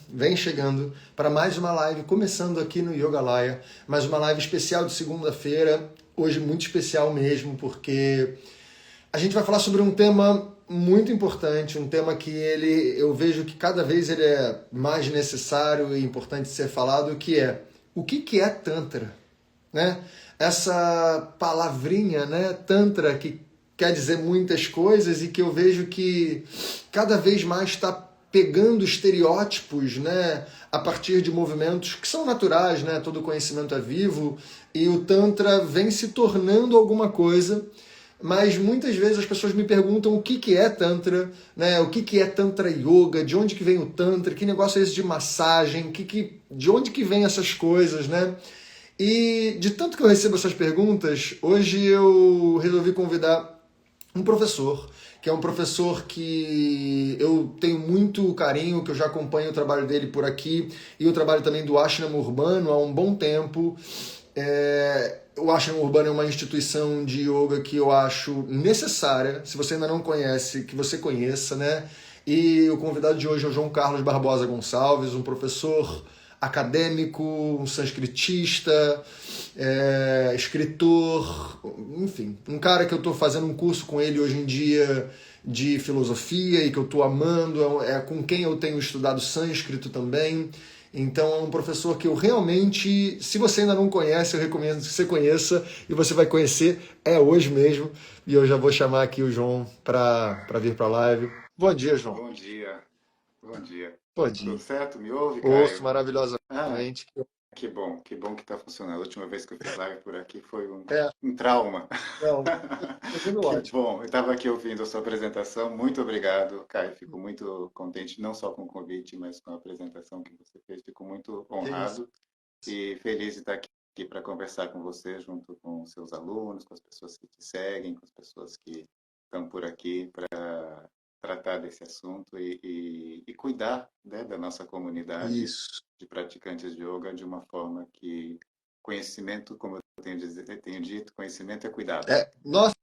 Vem chegando para mais uma live, começando aqui no Yogalaya, mais uma live especial de segunda-feira, hoje muito especial mesmo, porque a gente vai falar sobre um tema muito importante, um tema que eu vejo que cada vez ele é mais necessário e importante ser falado, que é o que é Tantra, né? Essa palavrinha, né, Tantra, que quer dizer muitas coisas e que eu vejo que cada vez mais está pegando estereótipos, né, a partir de movimentos que são naturais, né, todo conhecimento é vivo, e o Tantra vem se tornando alguma coisa, mas muitas vezes as pessoas me perguntam o que é Tantra, né, o que é Tantra Yoga, de onde que vem o Tantra, que negócio é esse de massagem, de onde que vem essas coisas, né? E de tanto que eu recebo essas perguntas, hoje eu resolvi convidar um professor, que é um professor que eu tenho muito carinho, que eu já acompanho o trabalho dele por aqui, e o trabalho também do Ashrama Urbano há um bom tempo. O Ashrama Urbano é uma instituição de yoga que eu acho necessária, se você ainda não conhece, que você conheça, né? E o convidado de hoje é o João Carlos Barbosa Gonçalves, um professor acadêmico, um sanskritista, escritor, enfim, um cara que eu estou fazendo um curso com ele hoje em dia de filosofia e que eu estou amando, é com quem eu tenho estudado sânscrito também. Então é um professor que eu realmente, se você ainda não conhece, eu recomendo que você conheça e você vai conhecer, é hoje mesmo. E eu já vou chamar aqui o João para vir para a live. Bom dia, João. Bom dia, bom dia. Bom Tudo dia. certo? Me ouve, Ouço Caio? Ah, maravilhosamente. que bom que tá funcionando. A última vez que eu fiz live por aqui foi É, um trauma. não, tô tudo Que ótimo. bom, eu estava aqui ouvindo a sua apresentação. Muito obrigado, Caio. Fico muito contente, não só com o convite, mas com a apresentação que você fez. Fico muito Que isso. honrado e feliz de estar aqui para conversar com você, junto com os seus alunos, com as pessoas que te seguem, com as pessoas que estão por aqui para tratar desse assunto e cuidar, né, da nossa comunidade Isso. de praticantes de yoga de uma forma que conhecimento, como eu tenho dito, conhecimento é cuidado. Nossa,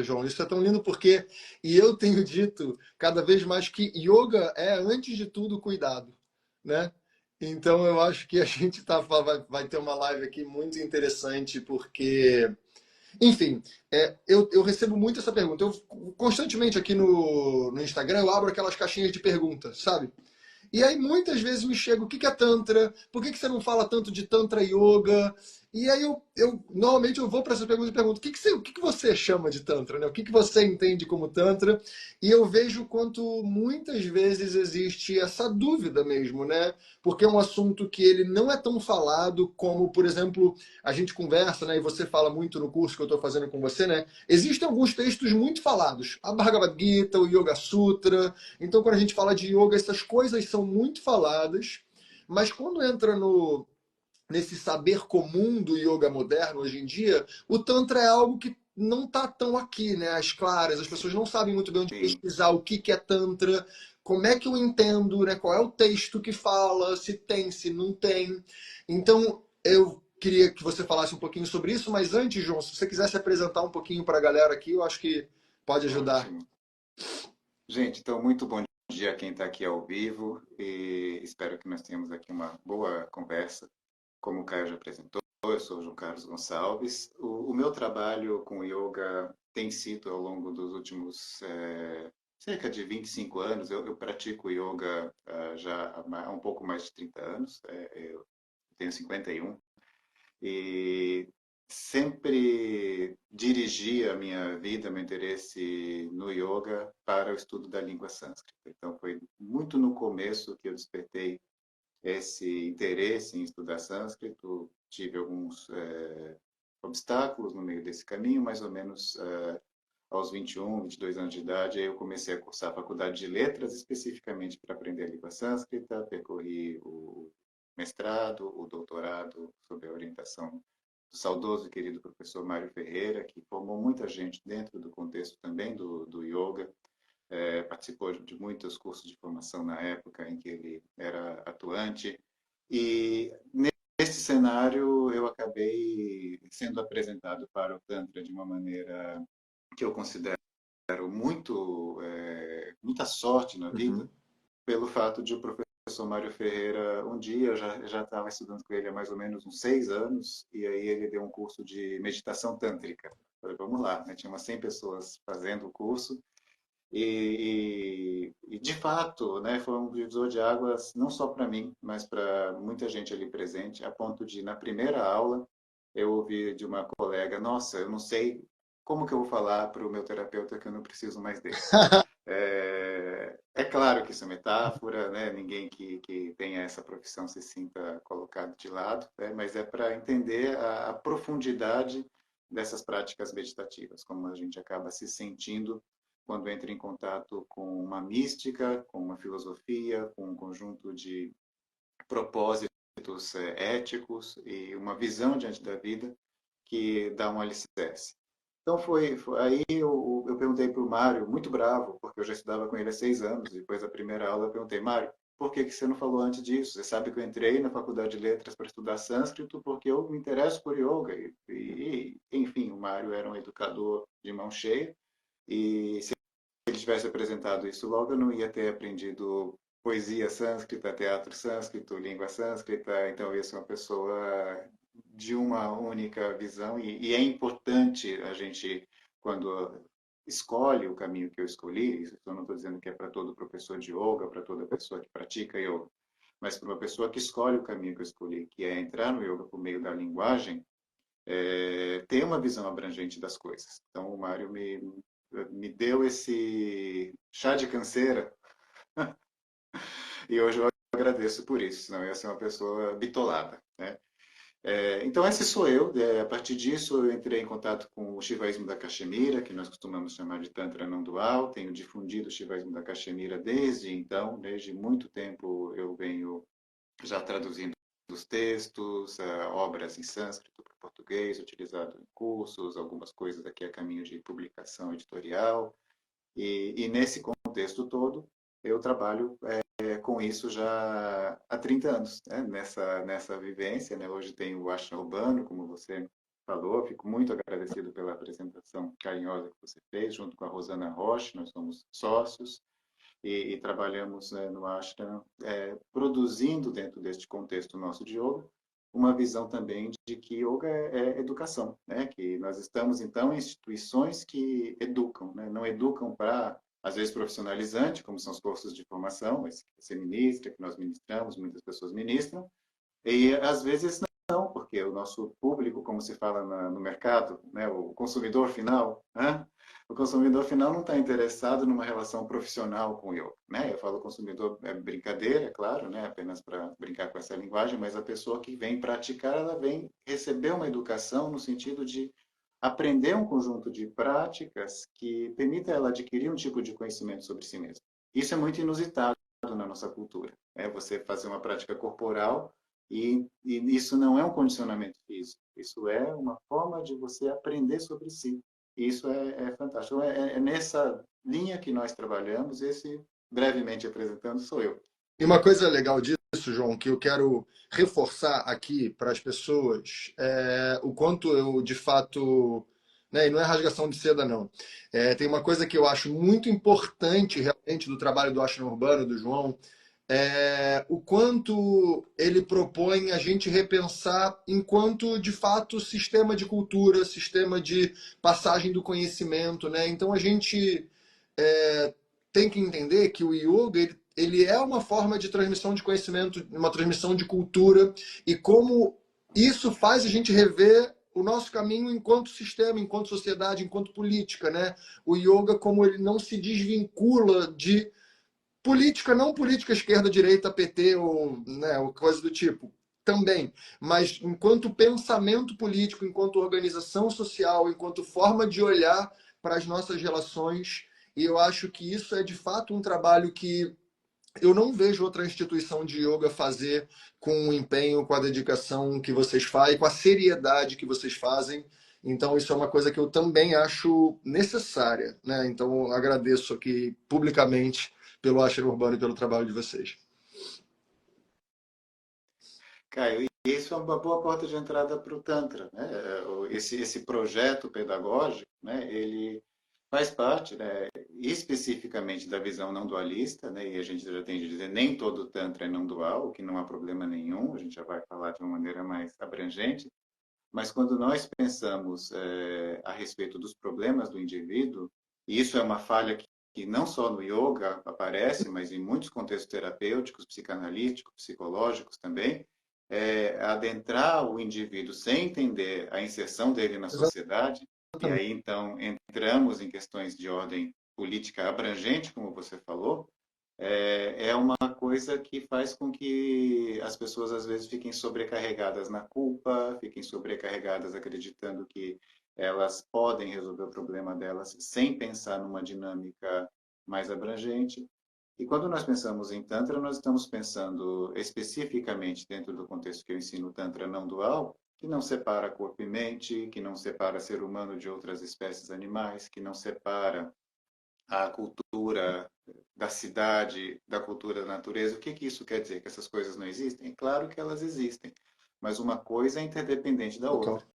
João, isso é tão lindo porque, e eu tenho dito cada vez mais que yoga é, antes de tudo, cuidado, né? Então eu acho que a gente vai ter uma live aqui muito interessante porque, enfim, eu recebo muito essa pergunta. Eu constantemente aqui no Instagram eu abro aquelas caixinhas de perguntas, sabe? E aí muitas vezes me chega, o que é Tantra? Por que você não fala tanto de Tantra Yoga? E aí eu normalmente eu vou para essas perguntas e pergunto, o que você chama de Tantra? Né? O que você entende como Tantra? E eu vejo quanto muitas vezes existe essa dúvida mesmo, né? Porque é um assunto que ele não é tão falado como, por exemplo, a gente conversa, né? E você fala muito no curso que eu estou fazendo com você, né? Existem alguns textos muito falados. A Bhagavad Gita, o Yoga Sutra, então, quando a gente fala de yoga, essas coisas são muito faladas, mas quando entra nesse saber comum do yoga moderno hoje em dia, o Tantra é algo que não está tão aqui, né? Às claras, as pessoas não sabem muito bem onde Sim. pesquisar o que é Tantra, como é que eu entendo, né? Qual é o texto que fala, se tem, se não tem. Então, eu queria que você falasse um pouquinho sobre isso, mas antes, João, se você quiser se apresentar um pouquinho para a galera aqui, eu acho que pode ajudar. Ótimo. Gente, então, muito bom dia a quem está aqui ao vivo e espero que nós tenhamos aqui uma boa conversa. Como o Caio já apresentou, eu sou o João Carlos Gonçalves. O meu trabalho com yoga tem sido, ao longo dos últimos cerca de 25 anos, eu pratico yoga já há um pouco mais de 30 anos, eu tenho 51, e sempre dirigi a minha vida, meu interesse no yoga para o estudo da língua sânscrita. Então, foi muito no começo que eu despertei esse interesse em estudar sânscrito. Tive alguns obstáculos no meio desse caminho, mais ou menos aos 21, 22 anos de idade, aí eu comecei a cursar a faculdade de letras, especificamente para aprender a língua sânscrita, percorri o mestrado, o doutorado, sob a orientação do saudoso e querido professor Mário Ferreira, que formou muita gente dentro do contexto também do yoga, participou de muitos cursos de formação na época em que ele era atuante, e nesse cenário eu acabei sendo apresentado para o Tantra de uma maneira que eu considero muita sorte na vida, Uhum. pelo fato de o professor professor Mário Ferreira, um dia eu já estava estudando com ele há mais ou menos uns 6 anos, e aí ele deu um curso de meditação tântrica. Falei, vamos lá, né? Tinha umas 100 pessoas fazendo o curso, e de fato, né, foi um divisor de águas não só para mim, mas para muita gente ali presente, a ponto de, na primeira aula, eu ouvi de uma colega, nossa, eu não sei como que eu vou falar para o meu terapeuta que eu não preciso mais dele. É claro que isso é metáfora, né? Ninguém que tenha essa profissão se sinta colocado de lado, né? Mas é para entender a profundidade dessas práticas meditativas, como a gente acaba se sentindo quando entra em contato com uma mística, com uma filosofia, com um conjunto de propósitos éticos e uma visão diante da vida que dá um alicerce. Então aí eu perguntei para o Mário, muito bravo, porque eu já estudava com ele há 6 anos, depois da primeira aula eu perguntei, Mário, por que você não falou antes disso? Você sabe que eu entrei na faculdade de letras para estudar sânscrito porque eu me interesso por yoga. Enfim, o Mário era um educador de mão cheia, e se ele tivesse apresentado isso logo, eu não ia ter aprendido poesia sânscrita, teatro sânscrito, língua sânscrita, então eu ia ser uma pessoa de uma única visão, e é importante a gente, quando escolhe o caminho que eu escolhi, isso eu não estou dizendo que é para todo professor de yoga, para toda pessoa que pratica yoga, mas para uma pessoa que escolhe o caminho que eu escolhi, que é entrar no yoga por meio da linguagem, ter uma visão abrangente das coisas. Então, o Mário me deu esse chá de canseira, e hoje eu agradeço por isso, senão eu ia ser uma pessoa bitolada, né? Então, esse sou eu. A partir disso, eu entrei em contato com o Shivaísmo da Caxemira, que nós costumamos chamar de Tantra não dual. Tenho difundido o Shivaísmo da Caxemira desde então, desde muito tempo eu venho já traduzindo os textos, obras em sânscrito para português, utilizado em cursos, algumas coisas aqui a caminho de publicação editorial. E nesse contexto todo, eu trabalho com isso já há 30 anos, né? Nessa vivência. Né? Hoje tenho o Ashram Urbano, como você falou. Fico muito agradecido pela apresentação carinhosa que você fez, junto com a Rosana Rocha. Nós somos sócios e trabalhamos, né, no Ashram, produzindo dentro deste contexto nosso de yoga, uma visão também de que yoga é educação, né? Que nós estamos, então, em instituições que educam, né? Não educam para, às vezes, profissionalizante, como são os cursos de formação, mas que você ministra, que nós ministramos, muitas pessoas ministram, e às vezes não, porque o nosso público, como se fala no mercado, né, o consumidor final, né, o consumidor final não está interessado numa relação profissional com o yoga. Né? Eu falo consumidor, é brincadeira, é claro, né, apenas para brincar com essa linguagem, mas a pessoa que vem praticar, ela vem receber uma educação no sentido de aprender um conjunto de práticas que permita ela adquirir um tipo de conhecimento sobre si mesma. Isso é muito inusitado na nossa cultura. Você fazer uma prática corporal e isso não é um condicionamento físico. Isso é uma forma de você aprender sobre si. E isso é fantástico. É nessa linha que nós trabalhamos. Esse, brevemente apresentando, sou eu. E uma coisa legal disso, João, que eu quero reforçar aqui para as pessoas, é o quanto eu, de fato, né, e não é rasgação de seda, não. Tem uma coisa que eu acho muito importante, realmente, do trabalho do Ashram Urbano, do João, o quanto ele propõe a gente repensar enquanto, de fato, sistema de cultura, sistema de passagem do conhecimento, né? Então, a gente tem que entender que o yoga ele é uma forma de transmissão de conhecimento, uma transmissão de cultura, e como isso faz a gente rever o nosso caminho enquanto sistema, enquanto sociedade, enquanto política, né? O yoga, como ele não se desvincula de política, não política esquerda, direita, PT ou, né, ou coisa do tipo, também, mas enquanto pensamento político, enquanto organização social, enquanto forma de olhar para as nossas relações. E eu acho que isso é de fato um trabalho que eu não vejo outra instituição de yoga fazer com o empenho, com a dedicação que vocês fazem, com a seriedade que vocês fazem. Então, isso é uma coisa que eu também acho necessária, né? Então, agradeço aqui publicamente pelo Ashram Urbano e pelo trabalho de vocês. Caio, e isso é uma boa porta de entrada para o Tantra. Né? Esse projeto pedagógico, né? Ele faz parte, né, especificamente da visão não dualista, né, e a gente já tem de dizer nem todo Tantra é não dual, o que não há problema nenhum, a gente já vai falar de uma maneira mais abrangente, mas quando nós pensamos a respeito dos problemas do indivíduo, e isso é uma falha que não só no yoga aparece, mas em muitos contextos terapêuticos, psicanalíticos, psicológicos também, adentrar o indivíduo sem entender a inserção dele na sociedade, e Exatamente. aí então entramos em questões de ordem política abrangente, como você falou, é uma coisa que faz com que as pessoas às vezes fiquem sobrecarregadas na culpa, fiquem sobrecarregadas acreditando que elas podem resolver o problema delas sem pensar numa dinâmica mais abrangente. E quando nós pensamos em Tantra, nós estamos pensando especificamente dentro do contexto que eu ensino Tantra não dual, que não separa corpo e mente, que não separa ser humano de outras espécies animais, que não separa a cultura da cidade, da cultura da natureza. O que que isso quer dizer? Que essas coisas não existem? Claro que elas existem, mas uma coisa é interdependente da Total. outra.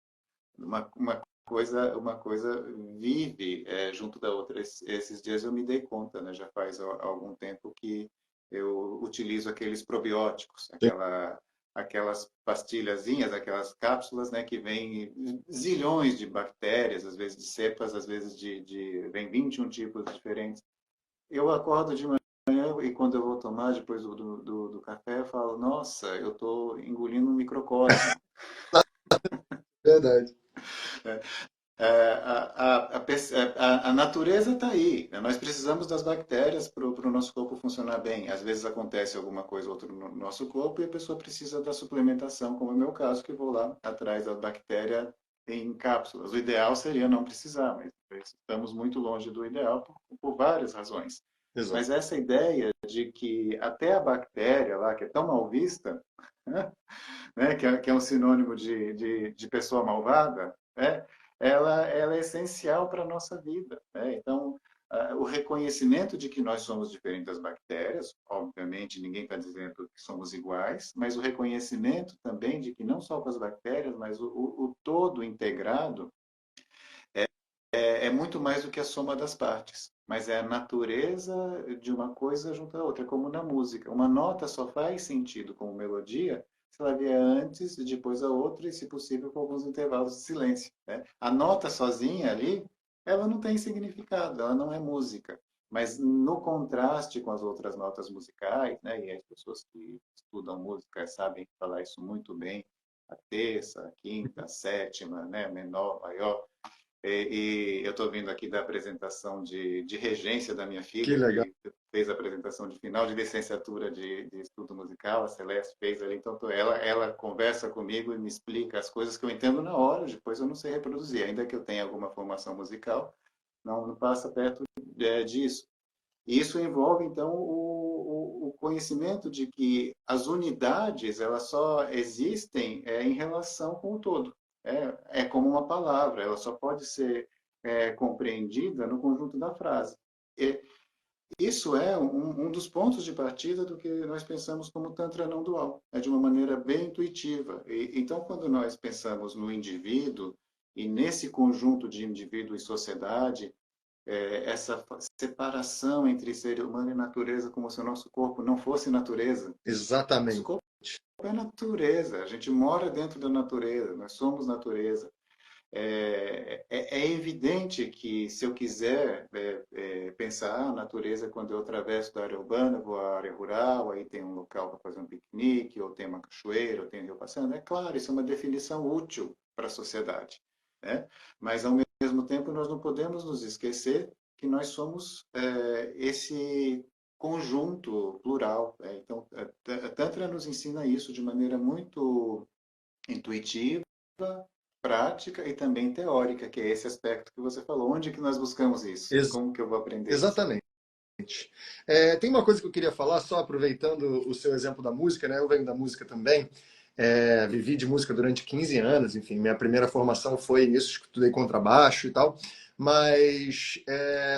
Uma coisa vive junto da outra. Esses dias eu me dei conta, né? Já faz algum tempo que eu utilizo aqueles probióticos, Sim. aquelas pastilhazinhas, aquelas cápsulas, né, que vem zilhões de bactérias, às vezes de cepas, às vezes vem 21 tipos diferentes. Eu acordo de manhã e quando eu vou tomar depois do café, eu falo, nossa, eu estou engolindo um microcosmo. Verdade. A natureza está aí, né? Nós precisamos das bactérias para o nosso corpo funcionar bem. Às vezes acontece alguma coisa ou outra no nosso corpo e a pessoa precisa da suplementação, como é o meu caso, que vou lá atrás da bactéria em cápsulas. O ideal seria não precisar, mas estamos muito longe do ideal por várias razões. Exato. Mas essa ideia de que até a bactéria lá, que é tão mal vista, né, que é um sinônimo de pessoa malvada, né, ela é essencial para a nossa vida. Né? Então, o reconhecimento de que nós somos diferentes das bactérias, obviamente ninguém está dizendo que somos iguais, mas o reconhecimento também de que não só com as bactérias, mas o todo integrado é muito mais do que a soma das partes. Mas é a natureza de uma coisa junto à outra, é como na música. Uma nota só faz sentido como melodia se ela vier antes e depois a outra, e, se possível, com alguns intervalos de silêncio. Né? A nota sozinha ali, ela não tem significado, ela não é música. Mas no contraste com as outras notas musicais, né, e as pessoas que estudam música sabem falar isso muito bem, a terça, a quinta, a sétima, né, menor, maior, eu estou vindo aqui da apresentação de regência da minha Que filha, legal. que fez a apresentação de final de licenciatura de estudo musical, a Celeste fez ali, então ela conversa comigo e me explica as coisas que eu entendo na hora, depois eu não sei reproduzir, ainda que eu tenha alguma formação musical, não passa perto disso. E isso envolve, então, o conhecimento de que as unidades elas só existem em relação com o todo. É como uma palavra, ela só pode ser compreendida no conjunto da frase. E isso é um dos pontos de partida do que nós pensamos como Tantra não dual. É de uma maneira bem intuitiva. Então, quando nós pensamos no indivíduo, e nesse conjunto de indivíduo e sociedade, essa separação entre ser humano e natureza, como se o nosso corpo não fosse natureza. Nosso Exatamente. corpo é natureza, a gente mora dentro da natureza, nós somos natureza. É evidente que se eu quiser pensar a natureza quando eu atravesso da área urbana, vou à área rural, aí tem um local para fazer um piquenique, ou tem uma cachoeira, ou tem um rio passando, é claro, isso é uma definição útil para a sociedade. Né? Mas, ao mesmo tempo, nós não podemos nos esquecer que nós somos esse conjunto plural. Né? Então, a Tantra nos ensina isso de maneira muito intuitiva, prática e também teórica, que é esse aspecto que você falou. Onde que nós buscamos isso? Ex- Como que eu vou aprender isso? exatamente. Tem uma coisa que eu queria falar, só aproveitando o seu exemplo da música, né? Eu venho da música também. Vivi de música durante 15 anos, enfim, minha primeira formação foi nisso, estudei contrabaixo e tal. Mas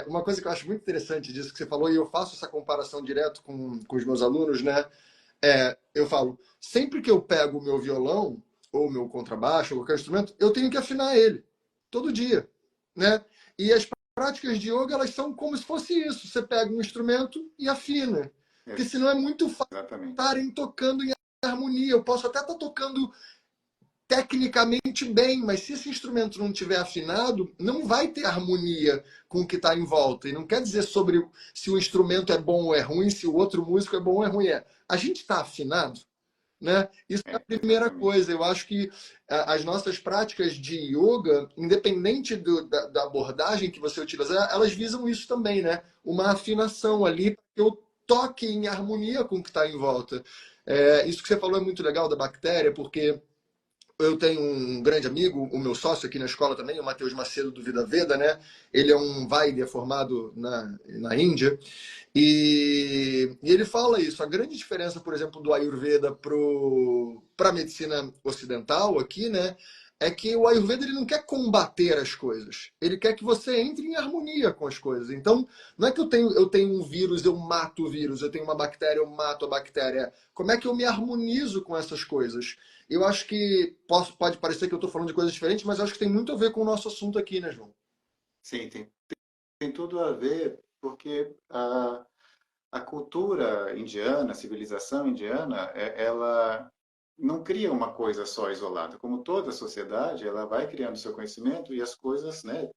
uma coisa que eu acho muito interessante disso que você falou, e eu faço essa comparação direto com os meus alunos, né? Eu falo, sempre que eu pego o meu violão, ou o meu contrabaixo, ou qualquer instrumento, eu tenho que afinar ele, todo dia, né? E as práticas de yoga, elas são como se fosse isso. Você pega um instrumento e afina. Porque senão é muito fácil Exatamente. estarem tocando em harmonia. Eu posso até estar tocando tecnicamente bem, mas se esse instrumento não tiver afinado, não vai ter harmonia com o que está em volta. E não quer dizer sobre se o instrumento é bom ou é ruim, se o outro músico é bom ou é ruim. A gente está afinado, né? Isso é a primeira Exatamente. coisa. Eu acho que as nossas práticas de yoga, independente da abordagem que você utiliza, elas visam isso também, né? Uma afinação ali para que eu toque em harmonia com o que está em volta. Isso que você falou é muito legal da bactéria, porque eu tenho um grande amigo, o meu sócio aqui na escola também, o Matheus Macedo do Vida Veda, né? Ele é um Vaidya formado na Índia. E ele fala isso. A grande diferença, por exemplo, do Ayurveda para a medicina ocidental aqui, né? É que o Ayurveda ele não quer combater as coisas. Ele quer que você entre em harmonia com as coisas. Então, não é que eu tenho um vírus, eu mato o vírus. Eu tenho uma bactéria, eu mato a bactéria. Como é que eu me harmonizo com essas coisas? Eu acho que pode parecer que eu estou falando de coisas diferentes, mas eu acho que tem muito a ver com o nosso assunto aqui, né, João? Sim, tem tudo a ver, porque a cultura indiana, a civilização indiana, ela não cria uma coisa só isolada. Como toda sociedade, ela vai criando seu conhecimento e as coisas, né,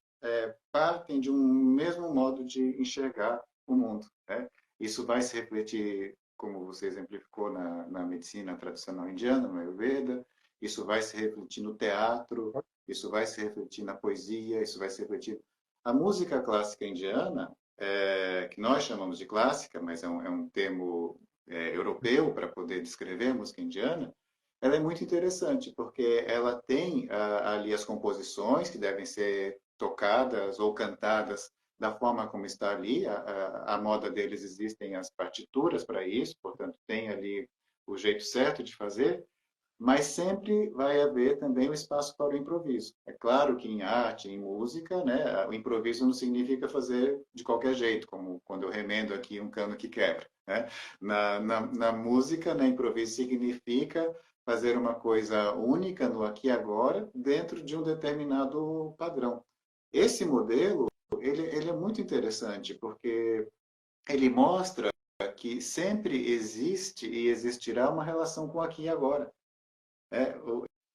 partem de um mesmo modo de enxergar o mundo, né? Isso vai se refletir, como você exemplificou, na medicina tradicional indiana, no Ayurveda, isso vai se refletir no teatro, isso vai se refletir na poesia, isso vai se refletir. A música clássica indiana, que nós chamamos de clássica, mas é um termo europeu para poder descrever a música indiana, ela é muito interessante, porque ela tem ali as composições que devem ser tocadas ou cantadas da forma como está ali. A moda deles existem as partituras para isso, portanto, tem ali o jeito certo de fazer, mas sempre vai haver também o espaço para o improviso. É claro que em arte, em música, né, o improviso não significa fazer de qualquer jeito, como quando eu remendo aqui um cano que quebra. Né? Na música, né, improviso significa fazer uma coisa única no aqui e agora, dentro de um determinado padrão. Esse modelo, ele é muito interessante, porque ele mostra que sempre existe e existirá uma relação com o aqui e agora. É,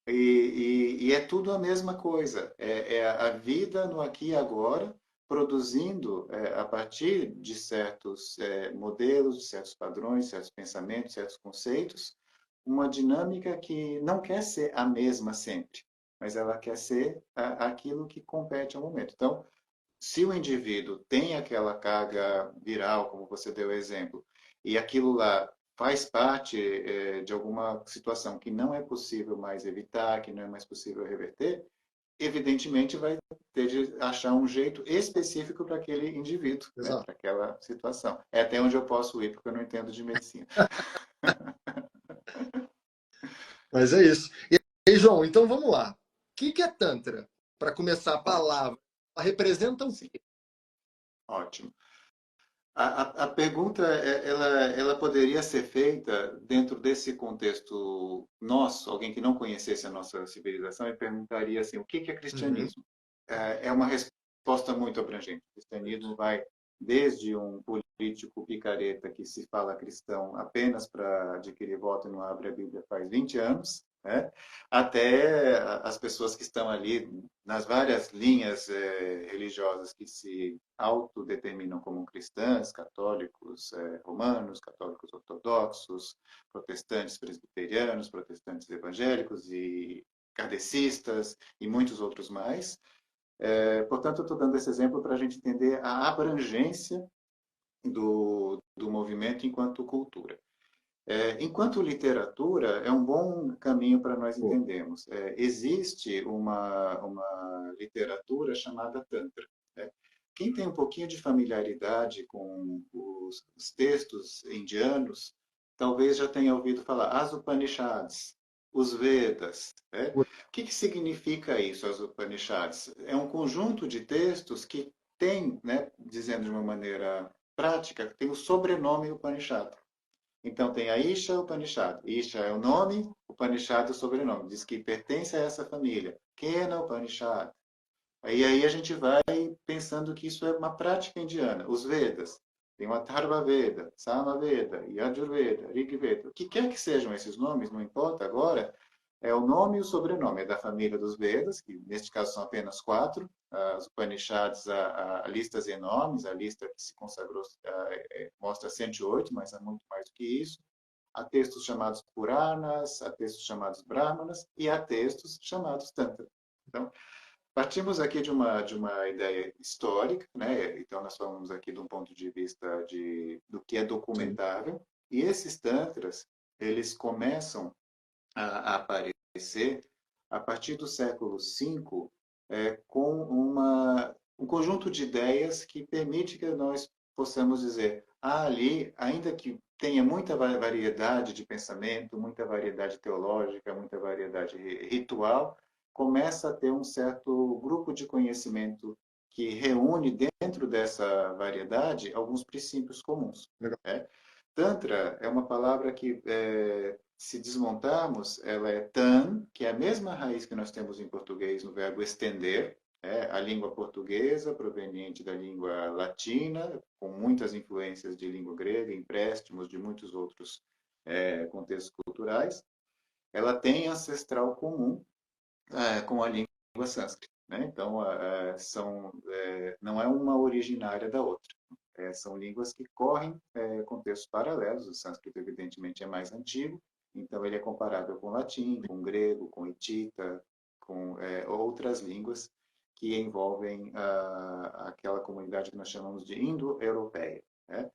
e é tudo a mesma coisa. É a vida no aqui e agora, produzindo, a partir de certos modelos, de certos padrões, certos pensamentos, certos conceitos, uma dinâmica que não quer ser a mesma sempre, mas ela quer ser aquilo que compete ao momento. Então, se o indivíduo tem aquela carga viral, como você deu o exemplo, e aquilo lá faz parte de alguma situação que não é possível mais evitar, que não é mais possível reverter, evidentemente vai ter de achar um jeito específico para aquele indivíduo, né, Exato. para aquela situação. É até onde eu posso ir, porque eu não entendo de medicina. Mas é isso. E aí, João, então vamos lá. O que é Tantra? Para começar a Ótimo, palavra, ela representa o sim, quê? ótimo. A pergunta ela poderia ser feita dentro desse contexto nosso, alguém que não conhecesse a nossa civilização e perguntaria assim, o que é Uhum. cristianismo? É uma resposta muito abrangente. O cristianismo vai desde um político picareta que se fala cristão apenas para adquirir voto e não abre a Bíblia faz 20 anos, né? Até as pessoas que estão ali nas várias linhas religiosas que se autodeterminam como cristãs, católicos romanos, católicos ortodoxos, protestantes presbiterianos, protestantes evangélicos e kardecistas e muitos outros mais. Portanto, eu estou dando esse exemplo para a gente entender a abrangência do movimento enquanto cultura. Enquanto literatura, é um bom caminho para nós Pô, entendermos. Existe uma literatura chamada Tantra. Né? Quem tem um pouquinho de familiaridade com os textos indianos, talvez já tenha ouvido falar as Upanishads, os Vedas. Né? pô, O que significa isso, as Upanishads? É um conjunto de textos que tem, né, dizendo de uma maneira prática, tem o sobrenome Upanishad. Então tem a Isha Upanishad. Isha é o nome, Upanishad é o sobrenome. Diz que pertence a essa família. Kena Upanishad. Aí a gente vai pensando que isso é uma prática indiana. Os Vedas, tem o Atharva Veda, Sama Veda, Yajurveda, Rig Veda. O que quer que sejam esses nomes, não importa agora, é o nome e o sobrenome. É da família dos Vedas, que neste caso são apenas quatro. As Upanishads, a listas enormes, a lista que se consagrou mostra 108, mas é muito mais do que isso. Há textos chamados Puranas, há textos chamados Brahmanas e há textos chamados Tantra. Então, partimos aqui de uma ideia histórica, né? Então, nós falamos aqui de um ponto de vista do que é Sim. documentável, e esses tantras, eles começam a aparecer a partir do século V, com um conjunto de ideias que permite que nós possamos dizer, ali, ainda que tenha muita variedade de pensamento, muita variedade teológica, muita variedade ritual, começa a ter um certo grupo de conhecimento que reúne dentro dessa variedade alguns princípios comuns. Legal. Né? Tantra é uma palavra que, se desmontarmos, ela é tan, que é a mesma raiz que nós temos em português no verbo estender, a língua portuguesa proveniente da língua latina, com muitas influências de língua grega, empréstimos de muitos outros contextos culturais. Ela tem ancestral comum com a língua sânscrita. Né? Então, não é uma originária da outra. São línguas que correm contextos paralelos. O sânscrito, evidentemente, é mais antigo, então ele é comparável com o latim, com o grego, com o hitita, com outras línguas que envolvem aquela comunidade que nós chamamos de indo-europeia. Né?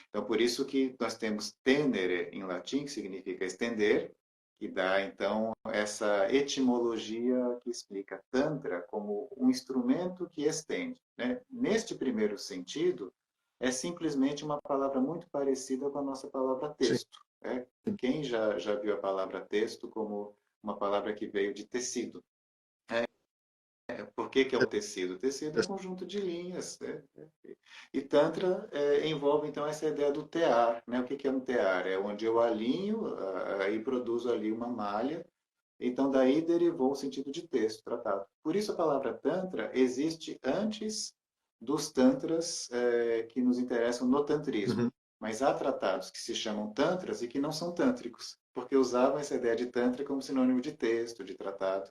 Então, por isso que nós temos tenere em latim, que significa estender, que dá, então, essa etimologia que explica Tantra como um instrumento que estende. Né? Neste primeiro sentido, é simplesmente uma palavra muito parecida com a nossa palavra Sim. texto. Né? Quem já viu a palavra texto como uma palavra que veio de tecido? Por que é o tecido? O tecido é um conjunto de linhas. Né? E Tantra envolve, então, essa ideia do tear. Né? O que é um tear? É onde eu alinho e produzo ali uma malha. Então, daí derivou o sentido de texto, tratado. Por isso, a palavra Tantra existe antes dos Tantras que nos interessam no tantrismo. Uhum. Mas há tratados que se chamam Tantras e que não são tântricos, porque usavam essa ideia de Tantra como sinônimo de texto, de tratado.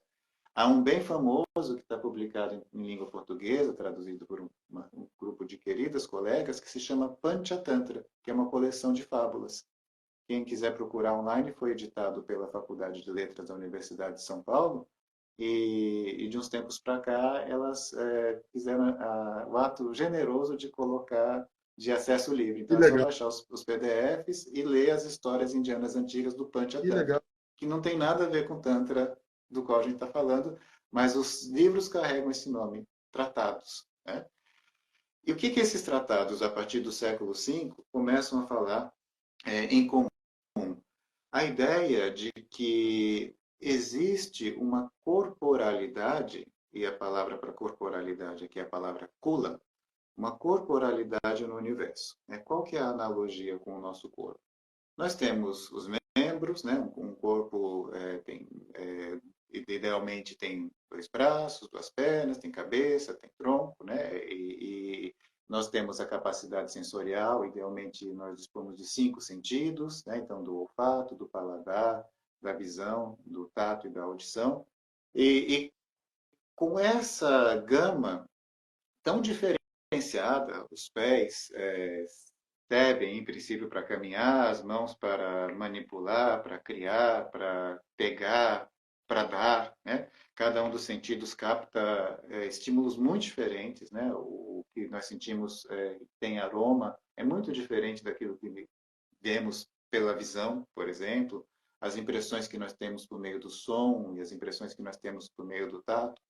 Há um bem famoso que está publicado em língua portuguesa, traduzido por um grupo de queridas colegas, que se chama Panchatantra, que é uma coleção de fábulas. Quem quiser procurar online, foi editado pela Faculdade de Letras da Universidade de São Paulo, e de uns tempos para cá elas fizeram o ato generoso de colocar de acesso livre. Que Então é só legal, baixar os PDFs e ler as histórias indianas antigas do que Panchatantra, legal. que não tem nada a ver com o Tantra do qual a gente está falando, mas os livros carregam esse nome, tratados. Né? E o que esses tratados, a partir do século V, começam a falar em comum? A ideia de que existe uma corporalidade, e a palavra para corporalidade aqui é a palavra kula, uma corporalidade no universo. Qual que é a analogia com o nosso corpo? Nós temos os membros, né? Um corpo idealmente tem dois braços, duas pernas, tem cabeça, tem tronco, né? E nós temos a capacidade sensorial, idealmente nós dispomos de 5 sentidos, né? Então do olfato, do paladar, da visão, do tato e da audição. E com essa gama tão diferenciada, os pés servem, em princípio, para caminhar, as mãos para manipular, para criar, para pegar, para dar, né? Cada um dos sentidos capta estímulos muito diferentes, né? O que nós sentimos tem aroma, é muito diferente daquilo que vemos pela visão, por exemplo, as impressões que nós temos por meio do som e as impressões que nós temos por meio do tato.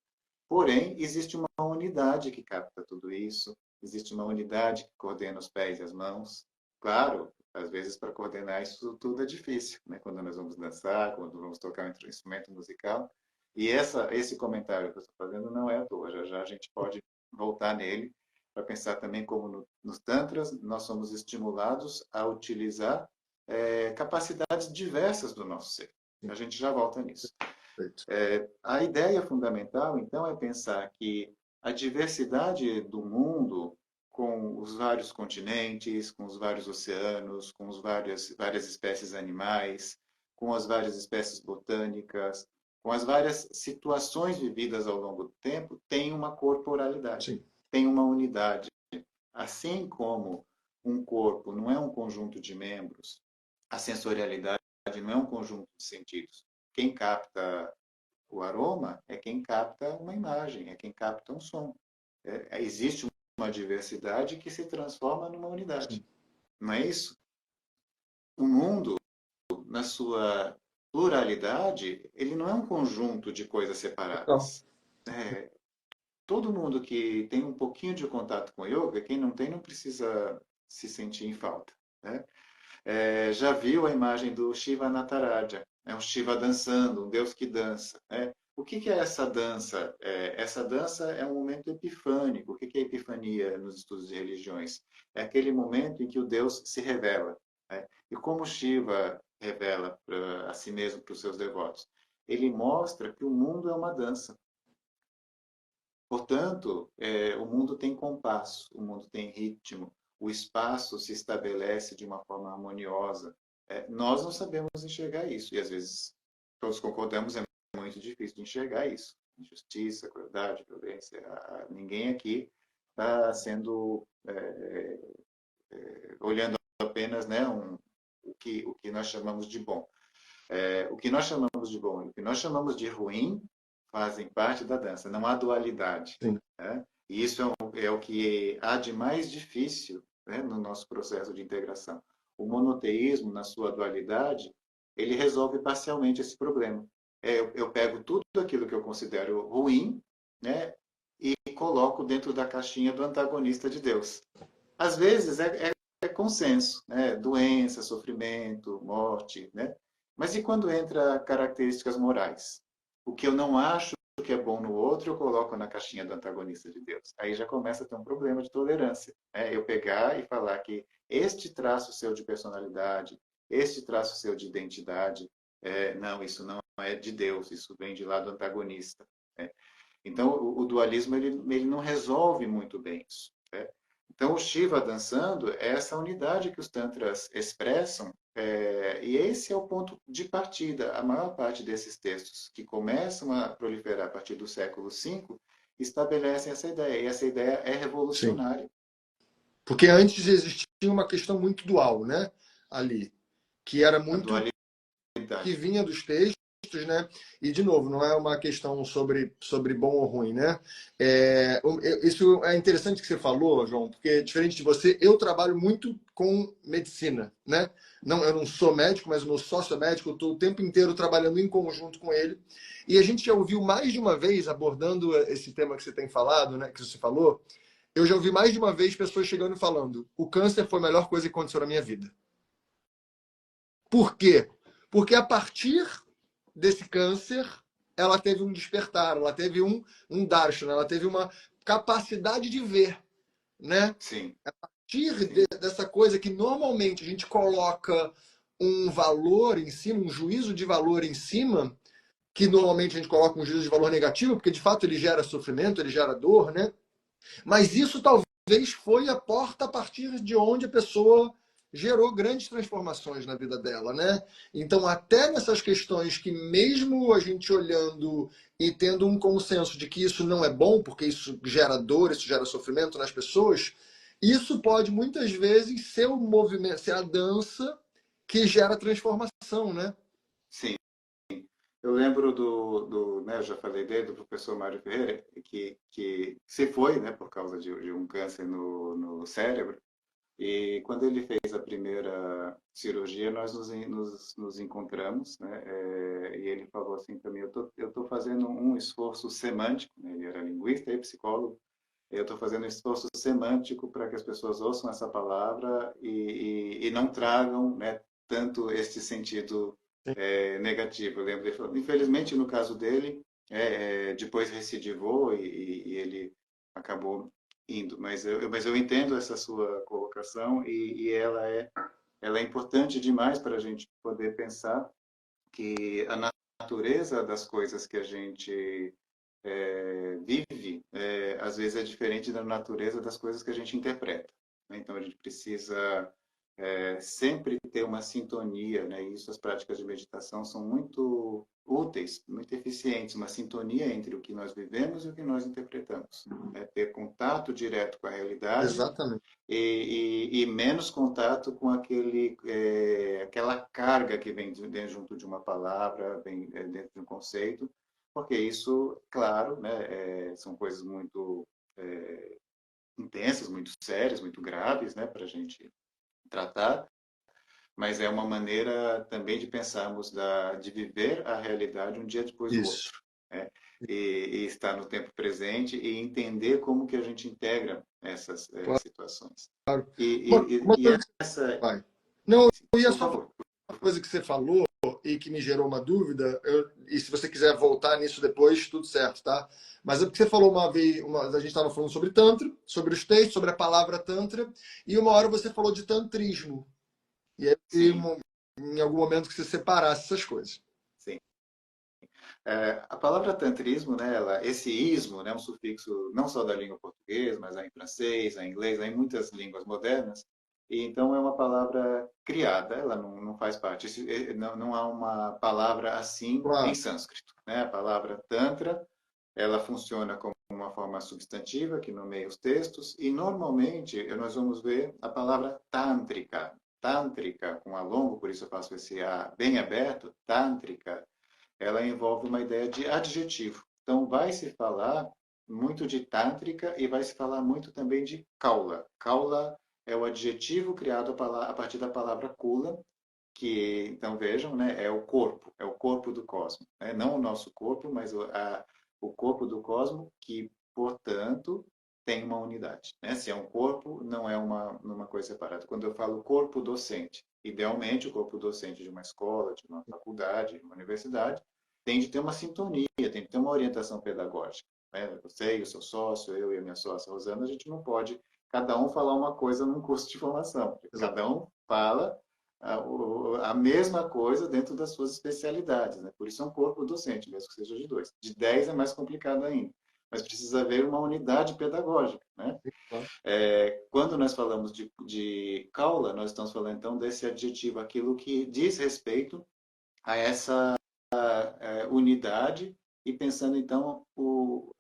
Porém, existe uma unidade que capta tudo isso, existe uma unidade que coordena os pés e as mãos. Claro, às vezes para coordenar isso tudo é difícil, né? Quando nós vamos dançar, quando vamos tocar um instrumento musical. E esse comentário que eu estou fazendo não é à toa, já já a gente pode voltar nele para pensar também como nos tantras nós somos estimulados a utilizar capacidades diversas do nosso ser. A gente já volta nisso. Perfeito. A ideia fundamental, então, é pensar que a diversidade do mundo, com os vários continentes, com os vários oceanos, com as várias espécies animais, com as várias espécies botânicas, com as várias situações vividas ao longo do tempo, tem uma corporalidade, Sim. tem uma unidade. Assim como um corpo não é um conjunto de membros, a sensorialidade não é um conjunto de sentidos. Quem capta o aroma é quem capta uma imagem, é quem capta um som. Existe uma diversidade que se transforma numa unidade. Sim. Não é isso? O mundo, na sua pluralidade, ele não é um conjunto de coisas Não. separadas. É, todo mundo que tem um pouquinho de contato com yoga, quem não tem não precisa se sentir em falta. Né? Já viu a imagem do Shiva Nataraja, é um Shiva dançando, um Deus que dança. Né? O que é essa dança? Essa dança é um momento epifânico. O que é epifania nos estudos de religiões? É aquele momento em que o Deus se revela. Né? E como Shiva revela a si mesmo para os seus devotos? Ele mostra que o mundo é uma dança. Portanto, o mundo tem compasso, o mundo tem ritmo, o espaço se estabelece de uma forma harmoniosa. Nós não sabemos enxergar isso, e às vezes todos concordamos, é muito difícil de enxergar isso. Injustiça, crueldade, violência, ninguém aqui está sendo, olhando apenas, né, o que nós chamamos de bom. O que nós chamamos de bom e o que nós chamamos de ruim fazem parte da dança, não há dualidade. Sim. Né? E isso é o que há de mais difícil, né, no nosso processo de integração. O monoteísmo, na sua dualidade, ele resolve parcialmente esse problema. Eu pego tudo aquilo que eu considero ruim, né, e coloco dentro da caixinha do antagonista de Deus. Às vezes é consenso, né? Doença, sofrimento, morte, né? Mas e quando entra características morais? O que eu não acho que é bom no outro, eu coloco na caixinha do antagonista de Deus. Aí já começa a ter um problema de tolerância. Né? Eu pegar e falar que este traço seu de personalidade, este traço seu de identidade, não, isso não é de Deus, isso vem de lá do antagonista. Né? Então, o dualismo ele não resolve muito bem isso. Né? Então, o Shiva dançando é essa unidade que os tantras expressam, e esse é o ponto de partida. A maior parte desses textos que começam a proliferar a partir do século V estabelecem essa ideia, e essa ideia é Sim. revolucionária. Porque antes existia uma questão muito dual, né? Ali, que era A muito que dualidade. vinha dos textos, né? E de novo, não é uma questão sobre bom ou ruim, né? Isso é interessante que você falou, João, porque diferente de você, eu trabalho muito com medicina, né? Não, eu não sou médico, mas o meu sócio é médico, eu estou o tempo inteiro trabalhando em conjunto com ele. E a gente já ouviu mais de uma vez, abordando esse tema que você tem falado, né? Que você falou, eu já ouvi mais de uma vez pessoas chegando e falando: o câncer foi a melhor coisa que aconteceu na minha vida. Por quê? Porque a partir desse câncer, ela teve um despertar, ela teve um darshan, ela teve uma capacidade de ver, né? Sim, A partir sim, dessa coisa que normalmente a gente coloca um valor em cima, um juízo de valor em cima, que normalmente a gente coloca um juízo de valor negativo, porque de fato ele gera sofrimento, ele gera dor, né? Mas isso talvez foi a porta a partir de onde a pessoa gerou grandes transformações na vida dela, né? Então, até nessas questões que mesmo a gente olhando e tendo um consenso de que isso não é bom, porque isso gera dor, isso gera sofrimento nas pessoas, isso pode muitas vezes ser o movimento, ser a dança que gera transformação, né? sim. Eu lembro né, eu já falei dele, do professor Mário Ferreira, que se foi, né, por causa de um câncer no cérebro. E quando ele fez a primeira cirurgia, nós nos encontramos, né? E ele falou assim para mim: eu tô fazendo um esforço semântico, né? Ele era linguista e psicólogo. Eu estou fazendo um esforço semântico para que as pessoas ouçam essa palavra e não tragam, né, tanto este sentido negativo. Eu lembro dele falando, infelizmente, no caso dele, depois recidivou e ele acabou indo. Mas eu entendo essa sua colocação e ela é importante demais para a gente poder pensar que a natureza das coisas que a gente vive, às vezes é diferente da natureza das coisas que a gente interpreta, né? Então a gente precisa sempre ter uma sintonia, né? E isso as práticas de meditação são muito úteis, muito eficientes, uma sintonia entre o que nós vivemos e o que nós interpretamos. Né? Ter contato direto com a realidade Exatamente. e menos contato com aquela carga que vem junto de uma palavra, vem dentro de um conceito, porque isso, claro, né, são coisas muito intensas, muito sérias, muito graves, né, para a gente tratar, mas é uma maneira também de pensarmos de viver a realidade um dia depois do Isso. outro, né? E estar no tempo presente e entender como que a gente integra essas Claro. situações. Uma E coisa que essa, vai. Não, eu ia por só falar favor. uma coisa que você falou e que me gerou uma dúvida, e se você quiser voltar nisso depois, tudo certo, tá? Mas é porque você falou uma vez, a gente estava falando sobre Tantra, sobre os textos, sobre a palavra Tantra, e uma hora você falou de tantrismo. E aí, Sim, em algum momento que você separasse essas coisas. sim. A palavra tantrismo, né, esse ismo, né, um sufixo não só da língua portuguesa, mas há em francês, há em inglês, há em muitas línguas modernas. E então é uma palavra criada, ela não faz parte. Não há uma palavra assim em Claro, sânscrito, né? A palavra tantra, ela funciona como uma forma substantiva que nomeia os textos e normalmente nós vamos ver a palavra tântrica. Tântrica, com a longo, por isso eu faço esse A bem aberto, tântrica, ela envolve uma ideia de adjetivo. Então, vai se falar muito de tântrica e vai se falar muito também de kaula. Kaula é o adjetivo criado a partir da palavra kula, que, então vejam, né, é o corpo do cosmos. Né? Não o nosso corpo, mas o corpo do cosmos, que, portanto, tem uma unidade. Né? Se é um corpo, não é uma coisa separada. Quando eu falo corpo docente, idealmente o corpo docente de uma escola, de uma faculdade, de uma universidade, tem de ter uma sintonia, tem de ter uma orientação pedagógica. Né? Você e o seu sócio, eu e a minha sócia Rosana, a gente não pode cada um falar uma coisa num curso de formação. exato. Cada um fala a mesma coisa dentro das suas especialidades. Né? Por isso é um corpo docente, mesmo que seja de dois. De 10 é mais complicado ainda. Mas precisa haver uma unidade pedagógica. Né? Quando nós falamos de caula, nós estamos falando então desse adjetivo, aquilo que diz respeito a essa unidade e pensando então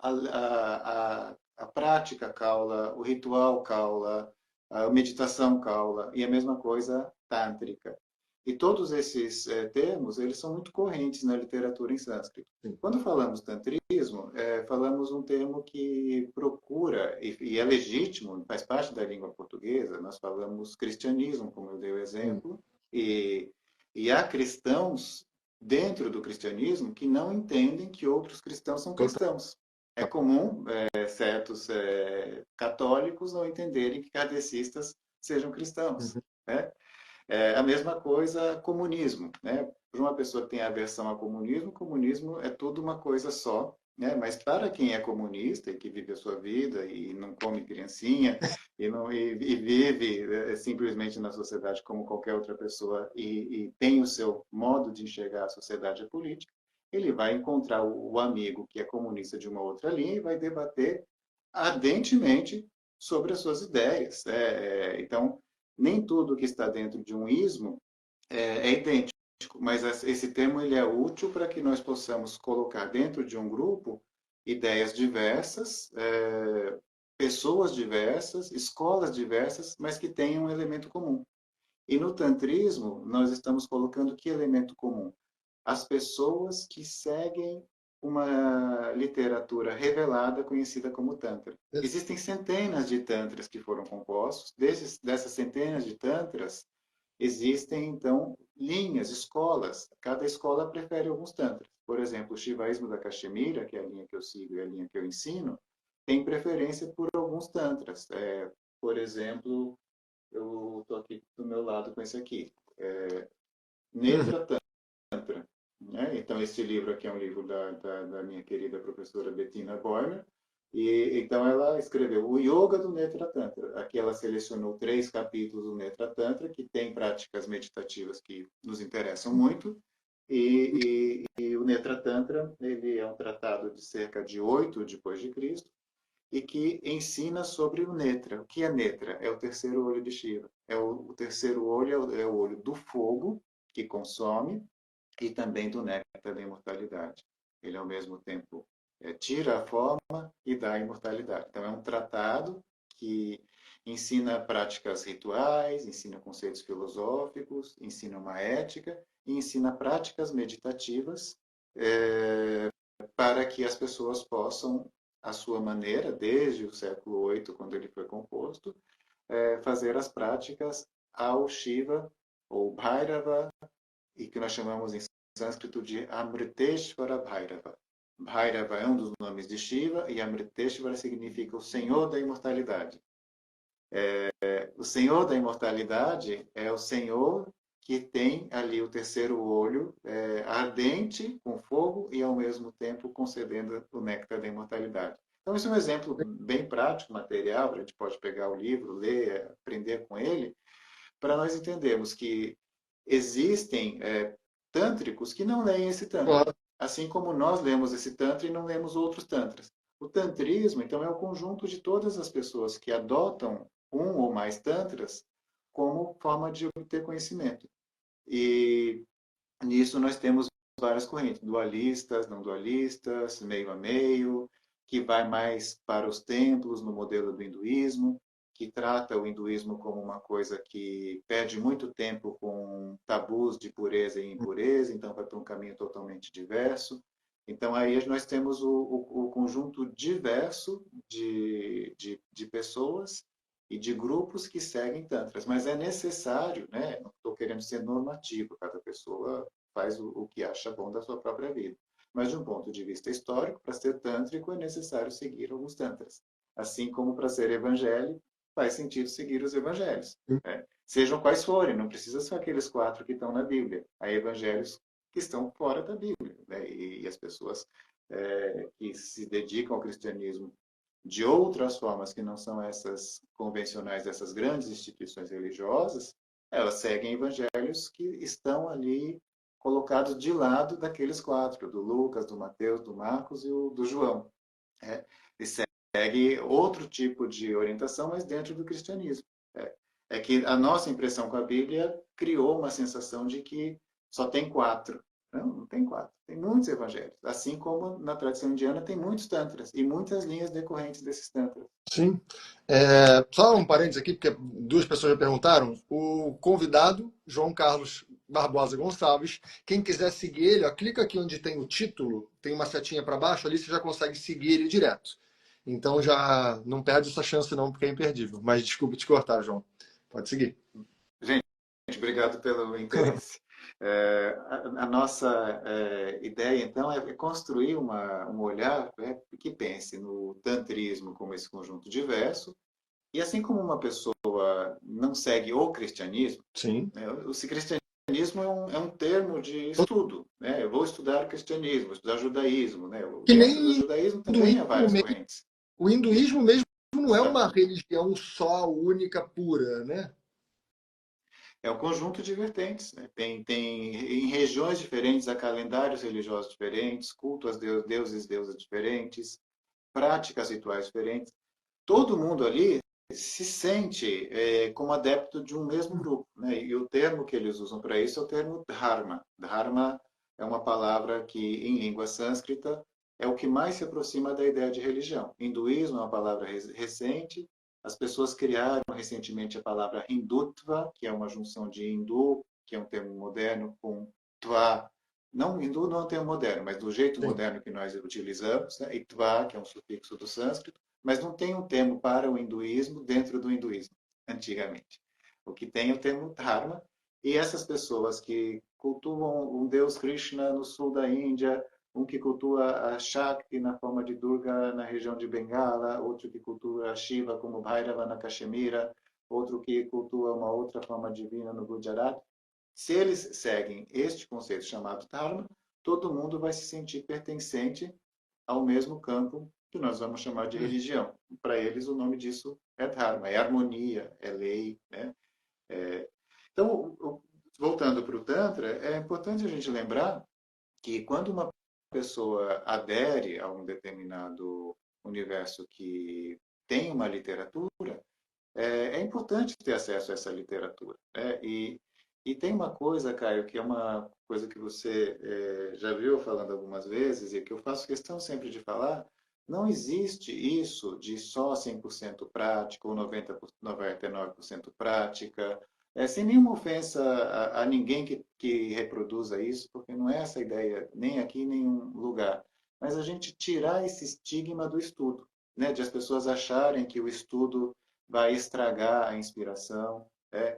a prática caula, o ritual caula, a meditação caula e a mesma coisa tântrica. E todos esses termos, eles são muito correntes na literatura em sânscrito. Sim. Quando falamos tantrismo, falamos um termo que procura, e é legítimo, faz parte da língua portuguesa, nós falamos cristianismo, como eu dei o Hum. exemplo, e há cristãos dentro do cristianismo que não entendem que outros cristãos são Total. cristãos. É comum certos católicos não entenderem que kardecistas sejam cristãos. Uhum. Né? A mesma coisa comunismo. Né? Para uma pessoa que tem aversão ao comunismo, comunismo é tudo uma coisa só. Né? Mas para quem é comunista e que vive a sua vida e não come criancinha e vive simplesmente na sociedade como qualquer outra pessoa e tem o seu modo de enxergar a sociedade e a política, ele vai encontrar o amigo que é comunista de uma outra linha e vai debater ardentemente sobre as suas ideias. Então, nem tudo que está dentro de um ismo é idêntico, mas esse termo ele é útil para que nós possamos colocar dentro de um grupo ideias diversas, pessoas diversas, escolas diversas, mas que tenham um elemento comum. E no tantrismo, nós estamos colocando que elemento comum? As pessoas que seguem uma literatura revelada conhecida como Tantra. Existem centenas de Tantras que foram compostos. Dessas centenas de Tantras, existem, então, linhas, escolas. Cada escola prefere alguns Tantras. Por exemplo, o Shivaísmo da Caxemira, que é a linha que eu sigo e a linha que eu ensino, tem preferência por alguns Tantras. Por exemplo, eu estou aqui do meu lado com esse aqui. Uhum. Netra Tantra. Né? Então, esse livro aqui é um livro da minha querida professora Bettina Boimer, e então ela escreveu o Yoga do Netra Tantra. Aqui ela selecionou 3 capítulos do Netra Tantra, que tem práticas meditativas que nos interessam muito, E o Netra Tantra, ele é um tratado de cerca de 8 depois de Cristo, e que ensina sobre o Netra. O que é Netra? É o terceiro olho de Shiva. O terceiro olho é o olho do fogo, que consome, e também do néctar da imortalidade. Ele, ao mesmo tempo, tira a forma e dá a imortalidade. Então, é um tratado que ensina práticas rituais, ensina conceitos filosóficos, ensina uma ética e ensina práticas meditativas para que as pessoas possam, à sua maneira, desde o século VIII, quando ele foi composto, fazer as práticas ao Shiva, ou Bhairava, e que nós chamamos em sânscrito de Amriteshvara Bhairava. Bhairava é um dos nomes de Shiva e Amriteshvara significa o Senhor da Imortalidade. O Senhor da Imortalidade é o Senhor que tem ali o terceiro olho ardente com fogo e ao mesmo tempo concedendo o néctar da imortalidade. Então, isso é um exemplo bem prático, material, a gente pode pegar o livro, ler, aprender com ele, para nós entendermos que existem tântricos que não leem esse tantra, Claro. assim como nós lemos esse tantra e não lemos outros tantras. O tantrismo, então, é o conjunto de todas as pessoas que adotam um ou mais tantras como forma de obter conhecimento. E nisso nós temos várias correntes, dualistas, não dualistas, meio a meio, que vai mais para os templos no modelo do hinduísmo, que trata o hinduísmo como uma coisa que perde muito tempo com tabus de pureza e impureza, então vai para um caminho totalmente diverso. Então aí nós temos o conjunto diverso de pessoas e de grupos que seguem tantras, mas é necessário, né? Não estou querendo ser normativo, cada pessoa faz o que acha bom da sua própria vida. Mas, de um ponto de vista histórico, para ser tântrico é necessário seguir alguns tantras. Assim como para ser evangélico, faz sentido seguir os evangelhos. Né? Sejam quais forem, não precisa ser aqueles 4 que estão na Bíblia. Há evangelhos que estão fora da Bíblia. Né? E as pessoas que se dedicam ao cristianismo de outras formas que não são essas convencionais dessas grandes instituições religiosas, elas seguem evangelhos que estão ali colocados de lado daqueles 4, do Lucas, do Mateus, do Marcos e do João. É, e segue outro tipo de orientação, mas dentro do cristianismo. É que a nossa impressão com a Bíblia criou uma sensação de que só tem 4. Não, não tem 4. Tem muitos evangelhos. Assim como na tradição indiana tem muitos tantras e muitas linhas decorrentes desses tantras. Sim. Só um parênteses aqui, porque duas pessoas já perguntaram. O convidado, João Carlos Barbosa Gonçalves, quem quiser seguir ele, ó, clica aqui onde tem o título, tem uma setinha para baixo, ali você já consegue seguir ele direto. Então já não perde essa chance não, porque é imperdível. Mas desculpa te cortar, João. Pode seguir. Gente, obrigado pelo interesse. A nossa ideia, então, é construir um olhar que pense no tantrismo como esse conjunto diverso, e assim como uma pessoa não segue o cristianismo, Sim. né, o cristianismo é um termo de estudo. Né? Eu vou estudar o cristianismo, vou estudar judaísmo. Né? Que Dentro do nem judaísmo também há hinduísmo várias mesmo. correntes. O hinduísmo mesmo não é uma Exatamente. religião só, única, pura, né? É um conjunto de vertentes. Né? Tem em regiões diferentes, há calendários religiosos diferentes, cultos a deuses e deusas diferentes, práticas rituais diferentes. Todo mundo ali se sente como adepto de um mesmo grupo. Né? E o termo que eles usam para isso é o termo dharma. Dharma é uma palavra que, em língua sânscrita, é o que mais se aproxima da ideia de religião. Hinduísmo é uma palavra recente. As pessoas criaram recentemente a palavra hindutva, que é uma junção de hindu, que é um termo moderno, com tva. Não, hindu não é um termo moderno, mas do jeito Sim. moderno que nós utilizamos, né? E tva, que é um sufixo do sânscrito, mas não tem um termo para o hinduísmo dentro do hinduísmo, antigamente. O que tem é o termo dharma, e essas pessoas que cultuam um deus Krishna no sul da Índia, um que cultua a Shakti na forma de Durga na região de Bengala, outro que cultua a Shiva como Bhairava na Caxemira, outro que cultua uma outra forma divina no Gujarat. Se eles seguem este conceito chamado Dharma, todo mundo vai se sentir pertencente ao mesmo campo que nós vamos chamar de religião. Para eles, o nome disso é Dharma, é harmonia, é lei. Né? Então, voltando para o Tantra, é importante a gente lembrar que quando uma pessoa adere a um determinado universo que tem uma literatura, é importante ter acesso a essa literatura, né? E tem uma coisa, Caio, que é uma coisa que você já viu falando algumas vezes e que eu faço questão sempre de falar, não existe isso de só 100% prática ou 99% prática, sem nenhuma ofensa a ninguém que reproduza isso, porque não é essa a ideia, nem aqui, nem em nenhum lugar. Mas a gente tirar esse estigma do estudo, né? De as pessoas acharem que o estudo vai estragar a inspiração,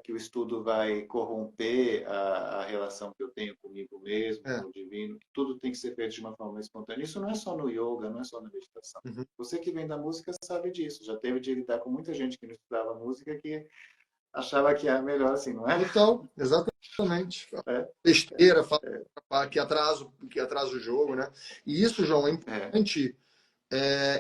que o estudo vai corromper a relação que eu tenho comigo mesmo, É. com o divino, que tudo tem que ser feito de uma forma espontânea. Isso não é só no yoga, não é só na meditação. Uhum. Você que vem da música sabe disso. Já teve de lidar com muita gente que não estudava música que achava que era melhor assim, não é? Total, exatamente. É, Besteira, fala que atrasa o jogo, né? E isso, João, é é, importante.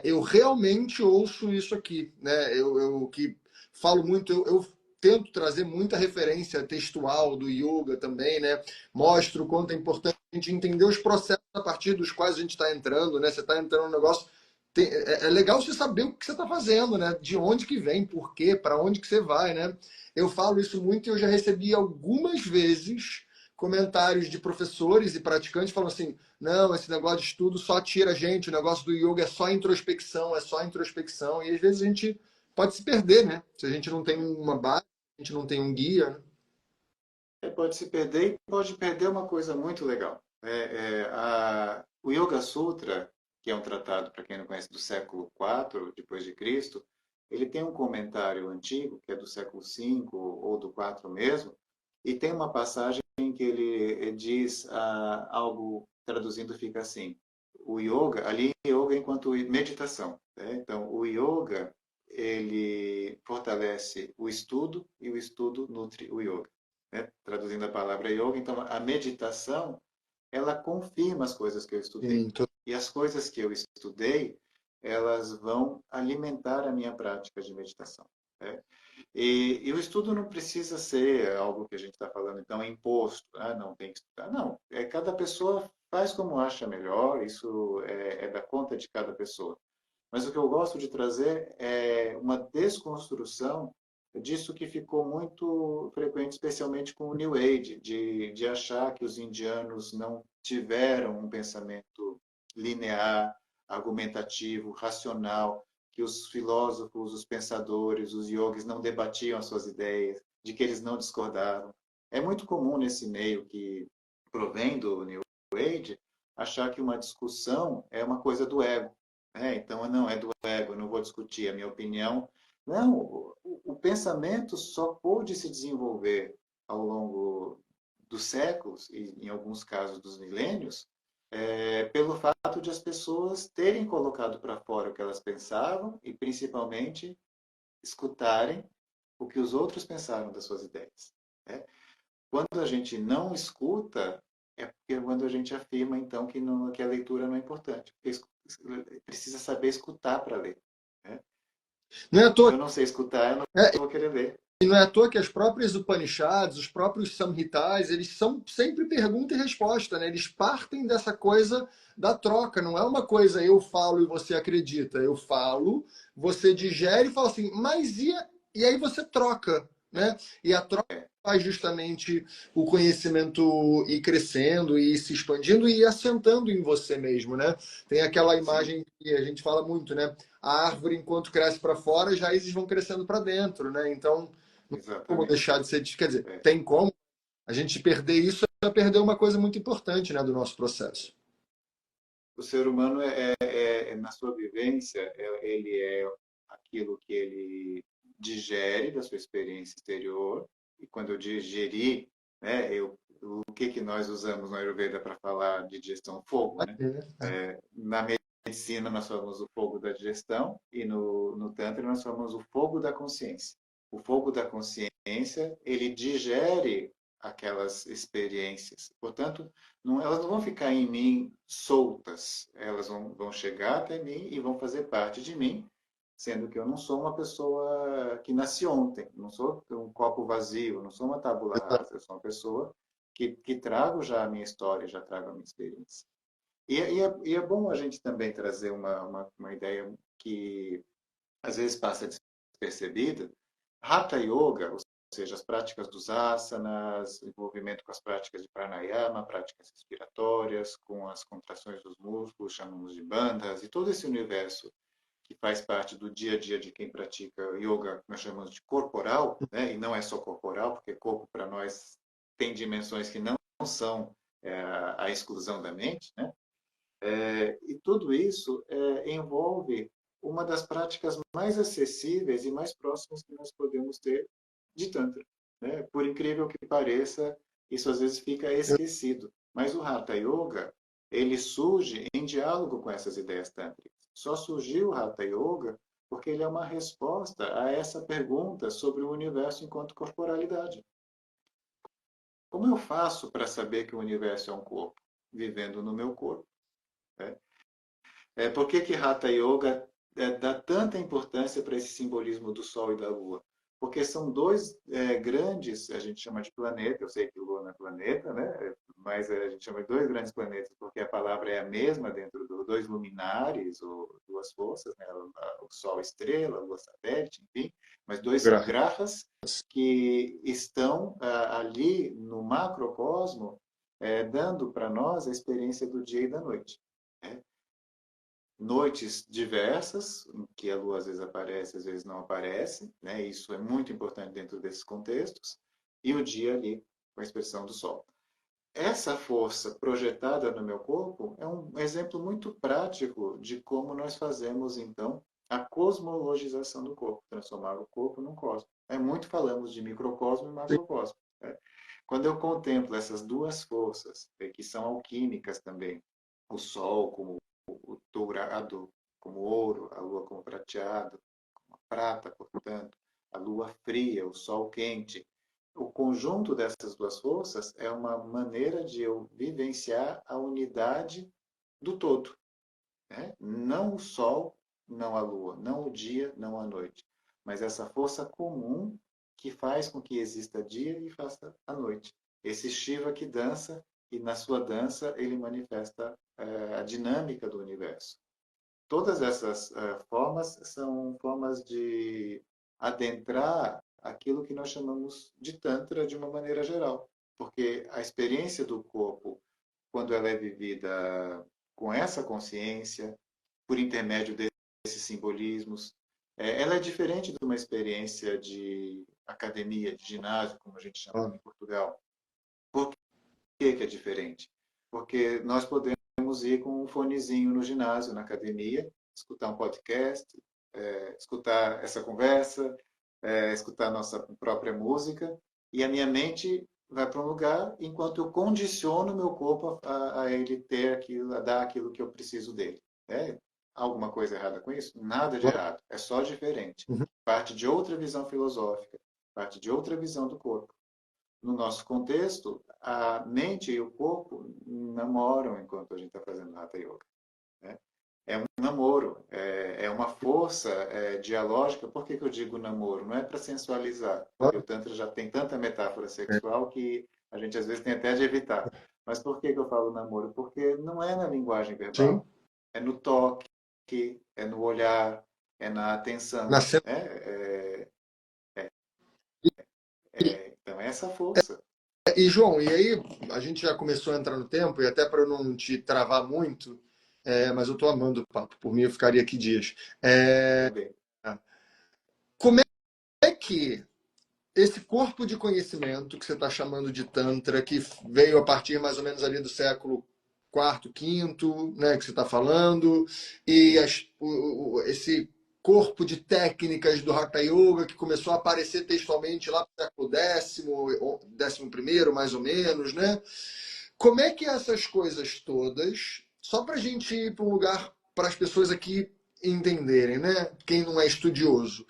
Eu realmente ouço isso aqui, né? Eu que falo muito, eu tento trazer muita referência textual do yoga também, né? Mostro o quanto é importante a gente entender os processos a partir dos quais a gente está entrando, né? Você está entrando no negócio, é legal você saber o que você está fazendo, né? De onde que vem, por quê, para onde que você vai, né? Eu falo isso muito e eu já recebi algumas vezes comentários de professores e praticantes falando assim: não, esse negócio de estudo só tira a gente, o negócio do yoga é só introspecção. E às vezes a gente pode se perder, né? Se a gente não tem uma base, a gente não tem um guia, né? pode se perder e pode perder uma coisa muito legal. O Yoga Sutra, que é um tratado, para quem não conhece, do século IV depois de Cristo, ele tem um comentário antigo, que é do século V ou do IV mesmo, e tem uma passagem que ele diz algo, traduzindo fica assim, o yoga, ali yoga enquanto meditação, né? Então, o yoga, ele fortalece o estudo e o estudo nutre o yoga, né? Traduzindo a palavra yoga, então a meditação, ela confirma as coisas que eu estudei. Sim, E as coisas que eu estudei, elas vão alimentar a minha prática de meditação, né? E o estudo não precisa ser algo que a gente está falando, então, imposto. Ah, não, tem que estudar. Não, cada pessoa faz como acha melhor, isso é da conta de cada pessoa. Mas o que eu gosto de trazer é uma desconstrução disso que ficou muito frequente, especialmente com o New Age, de achar que os indianos não tiveram um pensamento linear, argumentativo, racional, que os filósofos, os pensadores, os yogis não debatiam as suas ideias, de que eles não discordavam. É muito comum nesse meio que provém do New Age achar que uma discussão é uma coisa do ego. Então, não, é do ego, eu não vou discutir a minha opinião. Não, o pensamento só pôde se desenvolver ao longo dos séculos, e em alguns casos dos milênios, pelo fato de as pessoas terem colocado para fora o que elas pensavam e, principalmente, escutarem o que os outros pensaram das suas ideias. Né? Quando a gente não escuta, é porque quando a gente afirma, então, que a leitura não é importante. Porque precisa saber escutar para ler. Né? não é à Se toa, eu não sei escutar, eu não é, vou querer ler. e não é à toa que as próprias Upanishads, os próprios Samhitas, eles são sempre pergunta e resposta, né? Eles partem dessa coisa da troca, não é uma coisa eu falo e você acredita. Eu falo, você digere e fala assim, mas e aí você troca, né? E a troca faz justamente o conhecimento ir crescendo e se expandindo e ir assentando em você mesmo, né? Tem aquela Sim, imagem que a gente fala muito, né? A árvore, enquanto cresce para fora, as raízes vão crescendo para dentro, né? Então, como exatamente. deixar de ser. Quer dizer, É. tem como. A gente perder isso é perder uma coisa muito importante, né, do nosso processo. O ser humano, na sua vivência, ele é aquilo que ele digere da sua experiência exterior. E quando eu digerir, né, o que nós usamos no Ayurveda para falar de digestão? Fogo, né? É. Na medicina, nós chamamos o fogo da digestão e no Tantra nós chamamos o fogo da consciência. O fogo da consciência, ele digere aquelas experiências. Portanto, elas não vão ficar em mim soltas. Elas vão chegar até mim e vão fazer parte de mim sendo que eu não sou uma pessoa que nasce ontem, não sou um copo vazio, não sou uma tábula rasa, eu sou uma pessoa que trago já a minha história, já trago a minha experiência. E é bom a gente também trazer uma ideia que às vezes passa despercebida. Hatha Yoga, ou seja, as práticas dos asanas, envolvimento com as práticas de pranayama, práticas respiratórias, com as contrações dos músculos, chamamos de bandhas, e todo esse universo que faz parte do dia a dia de quem pratica yoga, nós chamamos de corporal, né? E não é só corporal, porque corpo para nós tem dimensões que não são a exclusão da mente, né? E tudo isso envolve uma das práticas mais acessíveis e mais próximas que nós podemos ter de Tantra. Né? Por incrível que pareça, isso às vezes fica esquecido. Mas o Hatha Yoga, ele surge em diálogo com essas ideias tântricas. Só surgiu o Hatha Yoga porque ele é uma resposta a essa pergunta sobre o universo enquanto corporalidade. Como eu faço para saber que o universo é um corpo? Vivendo no meu corpo. Né? Por que Hatha Yoga dá tanta importância para esse simbolismo do Sol e da Lua? Porque são dois grandes, a gente chama de planeta, eu sei que Lua não é planeta, né? Mas a gente chama de dois grandes planetas porque a palavra é a mesma dentro dos dois luminares, ou duas forças, né? O Sol estrela, a Lua satélite, enfim, mas dois grahas que estão ali no macrocosmo, dando para nós a experiência do dia e da noite. Né? Noites diversas, em que a lua às vezes aparece, às vezes não aparece, né? Isso é muito importante dentro desses contextos, e o dia ali, com a expressão do sol. Essa força projetada no meu corpo é um exemplo muito prático de como nós fazemos, então, a cosmologização do corpo, transformar o corpo num cosmos. Muito falamos de microcosmo e macrocosmo. Né? Quando eu contemplo essas duas forças, que são alquímicas também, o Sol como o dourado, como ouro, a Lua como prateado, como a prata, portanto, a Lua fria, o Sol quente, o conjunto dessas duas forças é uma maneira de eu vivenciar a unidade do todo. Né? Não o Sol, não a Lua, não o dia, não a noite, mas essa força comum que faz com que exista dia e faça a noite. Esse Shiva que dança e na sua dança ele manifesta a dinâmica do universo. Todas essas formas são formas de adentrar aquilo que nós chamamos de Tantra de uma maneira geral. Porque a experiência do corpo, quando ela é vivida com essa consciência, por intermédio desses simbolismos, ela é diferente de uma experiência de academia, de ginásio, como a gente chama em Portugal. Por que é diferente? Porque nós podemos ir com um fonezinho no ginásio, na academia, escutar um podcast, escutar essa conversa, escutar a nossa própria música, e a minha mente vai para um lugar enquanto eu condiciono o meu corpo a ele ter aquilo, a dar aquilo que eu preciso dele. Alguma coisa errada com isso? Nada de errado, é só diferente. Parte de outra visão filosófica, parte de outra visão do corpo. No nosso contexto, a mente e o corpo namoram enquanto a gente está fazendo Hatha Yoga. Né? É um namoro, é uma força dialógica. Por que eu digo namoro? Não é para sensualizar, porque o Tantra já tem tanta metáfora sexual que a gente às vezes tem até de evitar. Mas por que eu falo namoro? Porque não é na linguagem verbal, é no toque, é no olhar, é na atenção. Na Então, é essa força. E, João, e aí a gente já começou a entrar no tempo, e até para eu não te travar muito, mas eu estou amando o papo, por mim eu ficaria aqui dias. Também. Como é que esse corpo de conhecimento que você está chamando de Tantra, que veio a partir mais ou menos ali do século quarto, quinto, né, que você está falando, e esse corpo de técnicas do Hatha Yoga que começou a aparecer textualmente lá no século décimo primeiro, mais ou menos, né? Como é que essas coisas todas, só para a gente ir para um lugar para as pessoas aqui entenderem, né? Quem não é estudioso,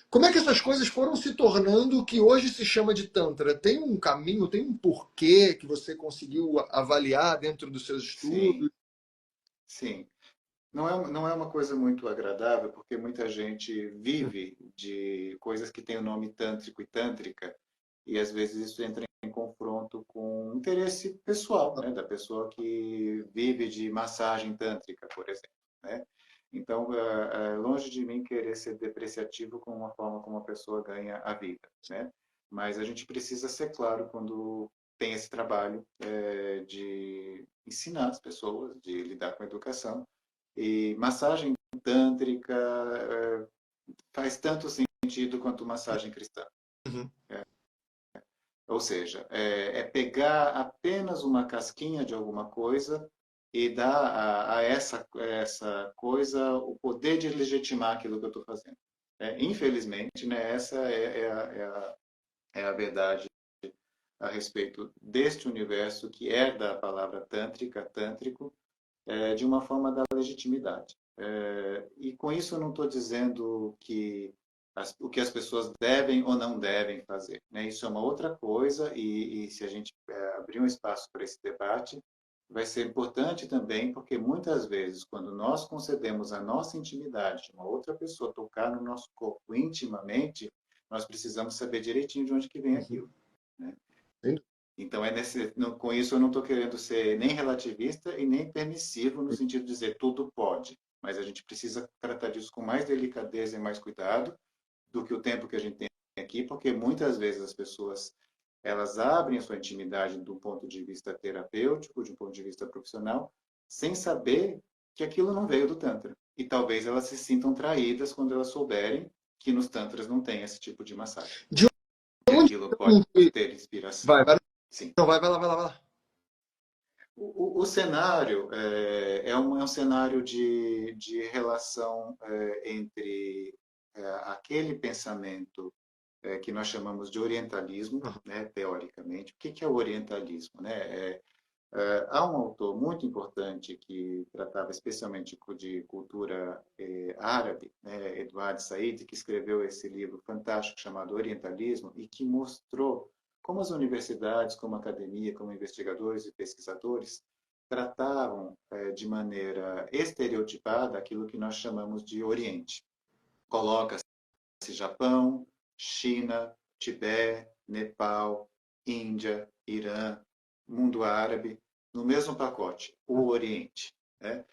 como é que essas coisas foram se tornando o que hoje se chama de Tantra? Tem um caminho, tem um porquê que você conseguiu avaliar dentro dos seus Sim, estudos? sim. não é uma coisa muito agradável, porque muita gente vive de coisas que têm o nome tântrico e tântrica, e às vezes isso entra em confronto com o interesse pessoal, né, da pessoa que vive de massagem tântrica, por exemplo, né? Então, longe de mim querer ser depreciativo com uma forma como a pessoa ganha a vida, né? Mas a gente precisa ser claro quando tem esse trabalho de ensinar as pessoas, de lidar com a educação. E massagem tântrica faz tanto sentido quanto massagem cristã. Uhum. Ou seja, é pegar apenas uma casquinha de alguma coisa e dar a essa coisa o poder de legitimar aquilo que eu estou fazendo. Infelizmente, né, essa é a verdade a respeito deste universo que é da palavra tântrica, tântrico, de uma forma da legitimidade. E com isso eu não estou dizendo que o que as pessoas devem ou não devem fazer, né? Isso é uma outra coisa e se a gente abrir um espaço para esse debate, vai ser importante também, porque muitas vezes, quando nós concedemos a nossa intimidade de uma outra pessoa tocar no nosso corpo intimamente, nós precisamos saber direitinho de onde que vem Uhum. aquilo, né? Sim. Então, com isso, eu não estou querendo ser nem relativista e nem permissivo, no sentido de dizer tudo pode. Mas a gente precisa tratar disso com mais delicadeza e mais cuidado do que o tempo que a gente tem aqui, porque muitas vezes as pessoas elas abrem a sua intimidade do ponto de vista terapêutico, de um ponto de vista profissional, sem saber que aquilo não veio do Tantra. E talvez elas se sintam traídas quando elas souberem que nos Tantras não tem esse tipo de massagem. De Que onde aquilo pode ter inspiração. Sim. não, vai lá, vai lá, vai lá. O cenário é um cenário de relação entre aquele pensamento que nós chamamos de orientalismo, Uhum. né, teoricamente. O que é o orientalismo? Né? Há um autor muito importante que tratava especialmente de cultura árabe, né, Eduard Said, que escreveu esse livro fantástico chamado Orientalismo e que mostrou como as universidades, como a academia, como investigadores e pesquisadores tratavam de maneira estereotipada aquilo que nós chamamos de Oriente. Coloca-se Japão, China, Tibete, Nepal, Índia, Irã, mundo árabe, no mesmo pacote, o Oriente. Né?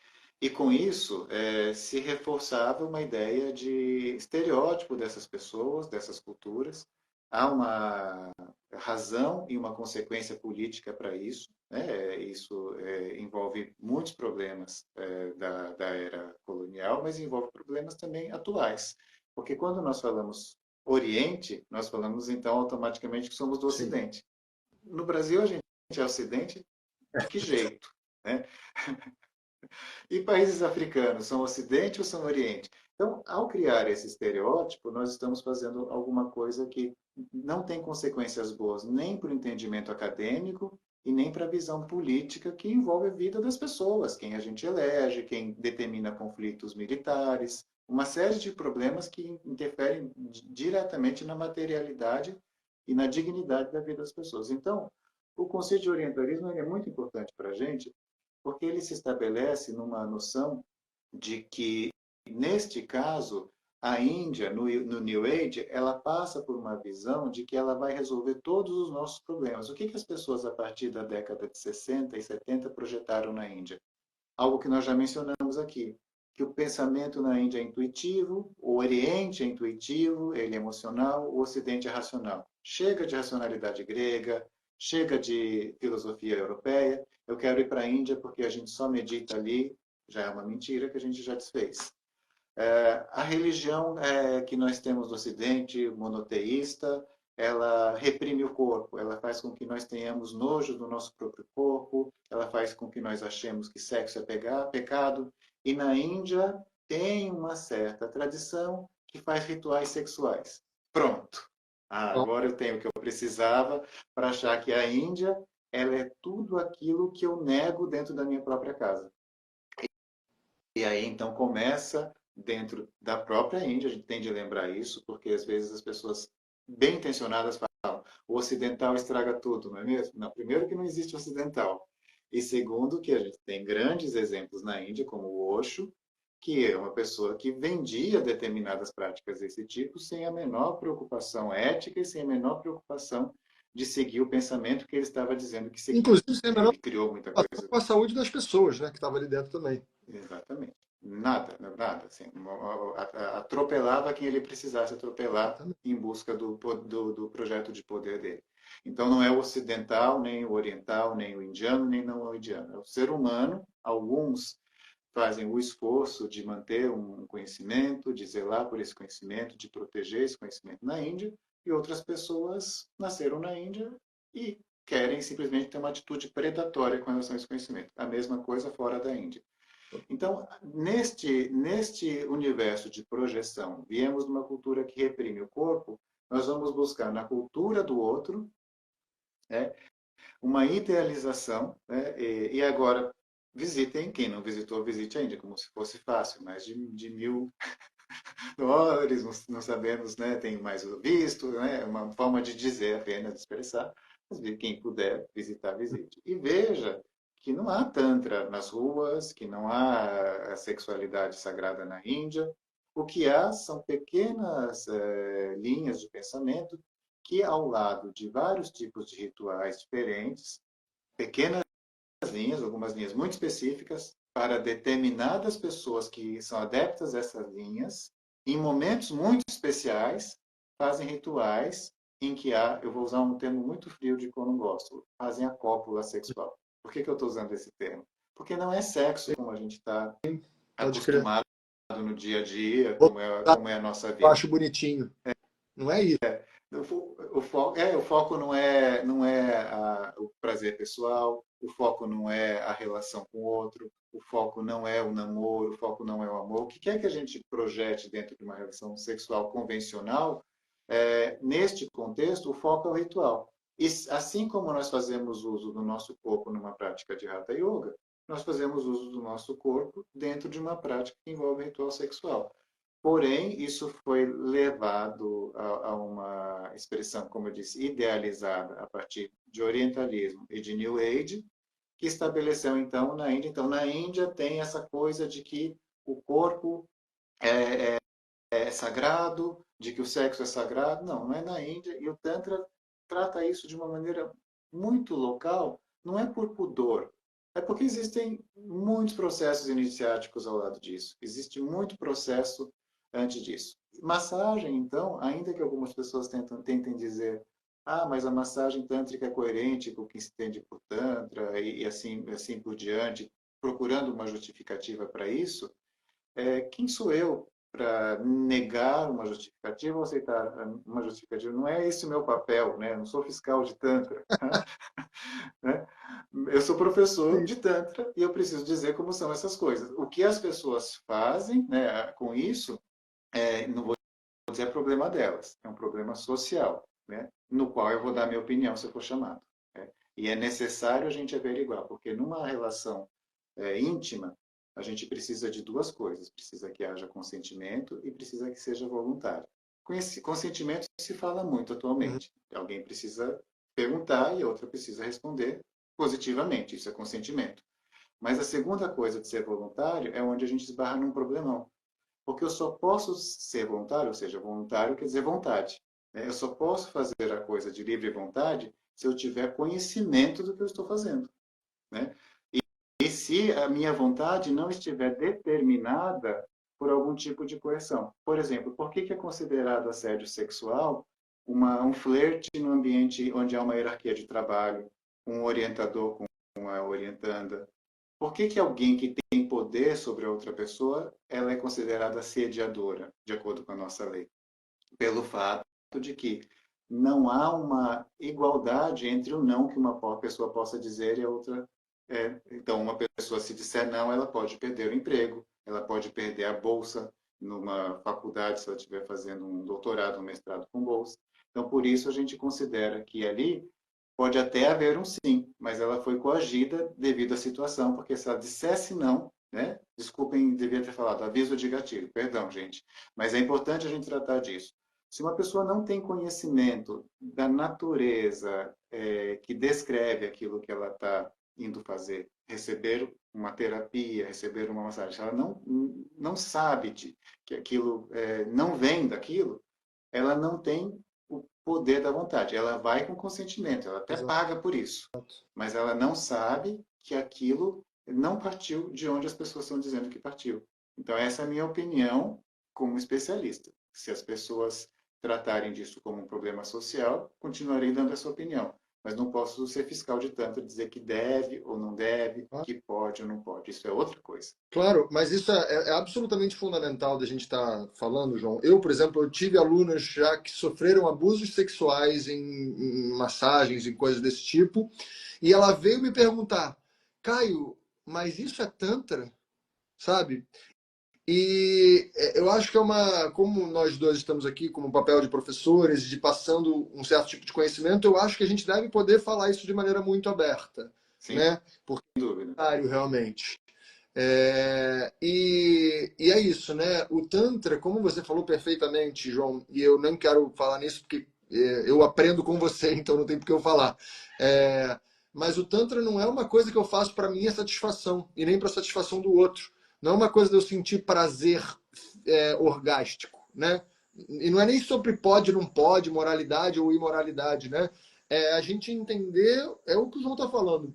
E com isso se reforçava uma ideia de estereótipo dessas pessoas, dessas culturas. Há uma razão e uma consequência política para isso. Né? Isso envolve muitos problemas da era colonial, mas envolve problemas também atuais. Porque quando nós falamos Oriente, nós falamos então automaticamente que somos do Sim. Ocidente. No Brasil, a gente é Ocidente de que jeito? Né? E países africanos são Ocidente ou são Oriente? Então, ao criar esse estereótipo, nós estamos fazendo alguma coisa que não tem consequências boas nem para o entendimento acadêmico e nem para a visão política que envolve a vida das pessoas, quem a gente elege, quem determina conflitos militares, uma série de problemas que interferem diretamente na materialidade e na dignidade da vida das pessoas. Então, o conceito de orientalismo é muito importante para a gente, porque ele se estabelece numa noção de que, neste caso, a Índia, no New Age, ela passa por uma visão de que ela vai resolver todos os nossos problemas. O que as pessoas, a partir da década de 60 e 70, projetaram na Índia? Algo que nós já mencionamos aqui, que o pensamento na Índia é intuitivo, o Oriente é intuitivo, ele é emocional, o Ocidente é racional. Chega de racionalidade grega, chega de filosofia europeia, eu quero ir para a Índia porque a gente só medita ali, já é uma mentira que a gente já desfez. A religião que nós temos no Ocidente, monoteísta, ela reprime o corpo, ela faz com que nós tenhamos nojo do nosso próprio corpo, ela faz com que nós achemos que sexo é pecado. E na Índia tem uma certa tradição que faz rituais sexuais. Pronto. Agora eu tenho o que eu precisava para achar que a Índia ela é tudo aquilo que eu nego dentro da minha própria casa. E aí então começa dentro da própria Índia, a gente tem de lembrar isso, porque às vezes as pessoas bem intencionadas falam, o ocidental estraga tudo, não é mesmo? Não, primeiro que não existe ocidental. E segundo que a gente tem grandes exemplos na Índia, como o Osho, que é uma pessoa que vendia determinadas práticas desse tipo sem a menor preocupação ética e sem a menor preocupação de seguir o pensamento que ele estava dizendo que seguia. Inclusive, sem a menor Ele criou muita preocupação coisa. com a saúde das pessoas, né, que estavam ali dentro também. Exatamente. Nada, nada. Assim, atropelava quem ele precisasse atropelar Exatamente. em busca do projeto de poder dele. Então, não é o ocidental, nem o oriental, nem o indiano, nem não indiano. É o ser humano. Alguns fazem o esforço de manter um conhecimento, de zelar por esse conhecimento, de proteger esse conhecimento na Índia, e outras pessoas nasceram na Índia e querem simplesmente ter uma atitude predatória com relação a esse conhecimento. A mesma coisa fora da Índia. Então, neste universo de projeção, viemos de uma cultura que reprime o corpo, nós vamos buscar na cultura do outro, né, uma idealização, né, e agora visitem, quem não visitou, visite a Índia, como se fosse fácil, mais de $1.000, não sabemos, né, tem mais o visto, né, uma forma de dizer apenas, de expressar, mas quem puder visitar, visite. E veja que não há tantra nas ruas, que não há a sexualidade sagrada na Índia. O que há são pequenas linhas de pensamento que, ao lado de vários tipos de rituais diferentes, pequenas linhas, algumas linhas muito específicas, para determinadas pessoas que são adeptas dessas linhas, em momentos muito especiais, fazem rituais em que há, eu vou usar um termo muito frio de que eu não gosto, fazem a cópula sexual. Por que eu estou usando esse termo? Porque não é sexo como a gente está Pode crer. acostumado no dia a dia, Eu como é a nossa vida. acho bonitinho. Não é isso. O foco não é o prazer pessoal, o foco não é a relação com o outro, o foco não é o namoro, o foco não é o amor. O que quer que a gente projete dentro de uma relação sexual convencional, neste contexto, o foco é o ritual. E assim como nós fazemos uso do nosso corpo numa prática de Hatha Yoga, nós fazemos uso do nosso corpo dentro de uma prática que envolve ritual sexual. Porém, isso foi levado a uma expressão, como eu disse, idealizada a partir de orientalismo e de New Age, que estabeleceu então na Índia. Então, na Índia tem essa coisa de que o corpo é sagrado, de que o sexo é sagrado. Não, não é na Índia. E o Tantra trata isso de uma maneira muito local, não é por pudor. É porque existem muitos processos iniciáticos ao lado disso. Existe muito processo antes disso. Massagem, então, ainda que algumas pessoas tentem dizer, ah, mas a massagem tântrica é coerente com o que se entende por Tantra e assim por diante, procurando uma justificativa para isso, quem sou eu para negar uma justificativa ou aceitar uma justificativa? Não é esse o meu papel, né? Eu não sou fiscal de Tantra. Né? Eu sou professor Sim. de Tantra e eu preciso dizer como são essas coisas. O que as pessoas fazem, né, com isso, não vou dizer problema delas, é um problema social, né, no qual eu vou dar minha opinião se eu for chamado. Né? E é necessário a gente averiguar, porque numa relação íntima, a gente precisa de duas coisas. Precisa que haja consentimento e precisa que seja voluntário. Com esse consentimento se fala muito Uhum. atualmente. Alguém precisa perguntar e a outra precisa responder positivamente. Isso é consentimento. Mas a segunda coisa de ser voluntário é onde a gente esbarra num problemão. Porque eu só posso ser voluntário, ou seja, voluntário quer dizer vontade. Né? Eu só posso fazer a coisa de livre vontade se eu tiver conhecimento do que eu estou fazendo. Né? E se a minha vontade não estiver determinada por algum tipo de coerção. Por exemplo, por que é considerado assédio sexual um flerte no ambiente onde há uma hierarquia de trabalho, um orientador com uma orientanda? Por que alguém que tem poder sobre a outra pessoa, ela é considerada assediadora, de acordo com a nossa lei? Pelo fato de que não há uma igualdade entre o não que uma pessoa possa dizer e a outra. Então, uma pessoa, se disser não, ela pode perder o emprego, ela pode perder a bolsa numa faculdade, se ela estiver fazendo um doutorado, um mestrado com bolsa. Então, por isso, a gente considera que ali pode até haver um sim, mas ela foi coagida devido à situação, porque se ela dissesse não, né? Desculpem, devia ter falado aviso de gatilho, perdão, gente. Mas é importante a gente tratar disso. Se uma pessoa não tem conhecimento da natureza que descreve aquilo que ela está indo fazer, receber uma terapia, receber uma massagem, se ela não sabe que aquilo não vem daquilo, ela não tem o poder da vontade. Ela vai com consentimento, ela até Exato. paga por isso, mas ela não sabe que aquilo não partiu de onde as pessoas estão dizendo que partiu. Então, essa é a minha opinião como especialista. Se as pessoas tratarem disso como um problema social, continuarei dando essa opinião. Mas não posso ser fiscal de tanto dizer que deve ou não deve, que pode ou não pode. Isso é outra coisa. Claro, mas isso é absolutamente fundamental da gente estar falando, João. Eu, por exemplo, eu tive alunos já que sofreram abusos sexuais em massagens, em coisas desse tipo, e ela veio me perguntar, Caio, mas isso é tantra? Sabe? E eu acho que como nós dois estamos aqui como papel de professores, de passando um certo tipo de conhecimento, eu acho que a gente deve poder falar isso de maneira muito aberta, Sim, né? Porque sem dúvida. é necessário realmente. E é isso, né? O Tantra, como você falou perfeitamente, João, e eu nem quero falar nisso porque eu aprendo com você, então não tem por que eu falar. Mas o Tantra não é uma coisa que eu faço para minha satisfação e nem para satisfação do outro. Não é uma coisa de eu sentir prazer orgástico, né? E não é nem sobre pode, não pode, moralidade ou imoralidade, né? A gente entender, é o que o João está falando.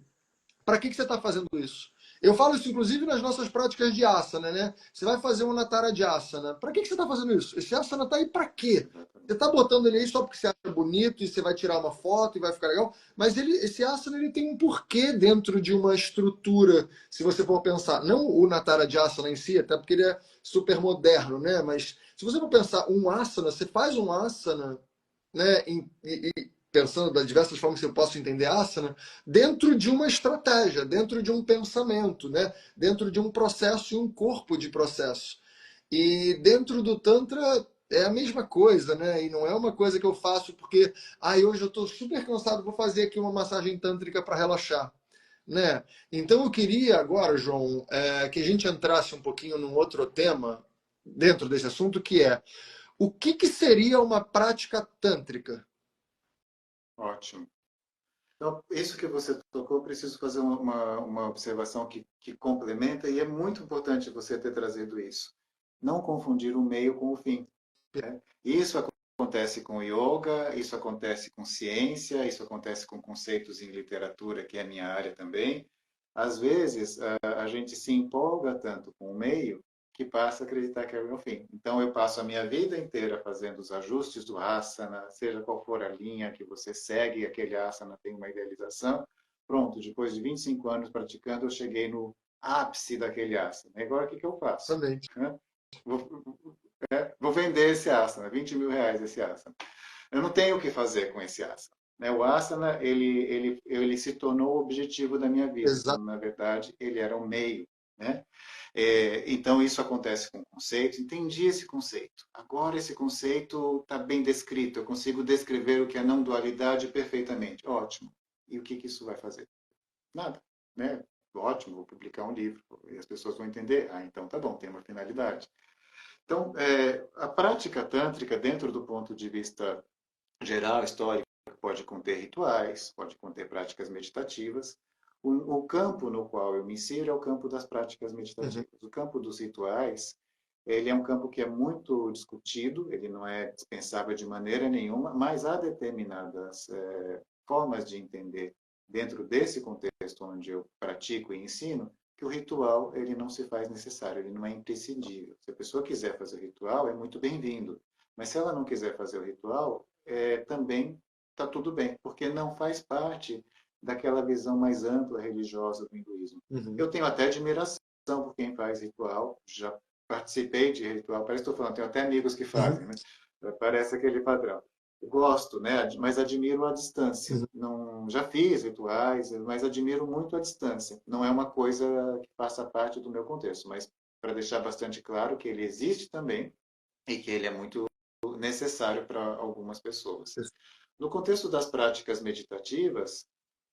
Para que você está fazendo isso? Eu falo isso, inclusive, nas nossas práticas de asana, né? Você vai fazer um Natara de asana. Para que você está fazendo isso? Esse asana está aí para quê? Você está botando ele aí só porque você acha bonito e você vai tirar uma foto e vai ficar legal, mas esse asana ele tem um porquê dentro de uma estrutura, se você for pensar. Não o Natara de asana em si, até porque ele é super moderno, né? Mas se você for pensar um asana, você faz um asana, né? Pensando das diversas formas que eu posso entender asana, dentro de uma estratégia, dentro de um pensamento, né? Dentro de um processo e um corpo de processo. E dentro do Tantra é a mesma coisa, né? E não é uma coisa que eu faço porque, hoje eu estou super cansado, vou fazer aqui uma massagem tântrica para relaxar. Né? Então eu queria agora, João, que a gente entrasse um pouquinho num outro tema dentro desse assunto, que é o que seria uma prática tântrica? Ótimo. Então, isso que você tocou, eu preciso fazer uma observação que complementa, e é muito importante você ter trazido isso. Não confundir o meio com o fim. Né? Isso acontece com yoga, isso acontece com ciência, isso acontece com conceitos em literatura, que é a minha área também. Às vezes, a gente se empolga tanto com o meio que passa a acreditar que é o meu fim. Então, eu passo a minha vida inteira fazendo os ajustes do asana, seja qual for a linha que você segue, aquele asana tem uma idealização. Pronto, depois de 25 anos praticando, eu cheguei no ápice daquele asana. E agora, o que eu faço? Exatamente. Vou, vou vender esse asana, 20 mil reais esse asana. Eu não tenho o que fazer com esse asana. Né? O asana, ele se tornou o objetivo da minha vida, Exato. quando, na verdade, ele era o meio. Né? Então, isso acontece com o conceito. Entendi esse conceito. Agora, esse conceito está bem descrito. Eu consigo descrever o que é não dualidade perfeitamente. Ótimo. E o que isso vai fazer? Nada. Né? Ótimo, vou publicar um livro. E as pessoas vão entender. Ah, então tá bom, tem uma finalidade. Então, a prática tântrica, dentro do ponto de vista geral, histórico, pode conter rituais, pode conter práticas meditativas. O campo no qual eu me insiro é o campo das práticas Uhum. meditativas. O campo dos rituais, ele é um campo que é muito discutido, ele não é dispensável de maneira nenhuma, mas há determinadas formas de entender dentro desse contexto onde eu pratico e ensino, que o ritual ele não se faz necessário, ele não é imprescindível. Se a pessoa quiser fazer o ritual, é muito bem-vindo. Mas se ela não quiser fazer o ritual, também está tudo bem, porque não faz parte daquela visão mais ampla religiosa do hinduísmo. Uhum. Eu tenho até admiração por quem faz ritual, já participei de ritual, parece que estou falando, tenho até amigos que Uhum. fazem, né? Parece aquele padrão. Gosto, né? Mas admiro a distância. Uhum. Não, já fiz rituais, mas admiro muito a distância. Não é uma coisa que faça parte do meu contexto, mas para deixar bastante claro que ele existe também e que ele é muito necessário para algumas pessoas. No contexto das práticas meditativas,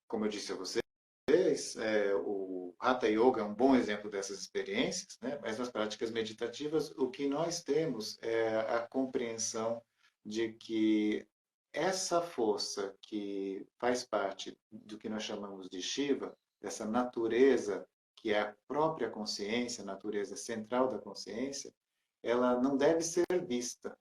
como eu disse a vocês, o Hatha Yoga é um bom exemplo dessas experiências, né? Mas nas práticas meditativas, o que nós temos é a compreensão de que essa força que faz parte do que nós chamamos de Shiva, dessa natureza que é a própria consciência, a natureza central da consciência, ela não deve ser vista.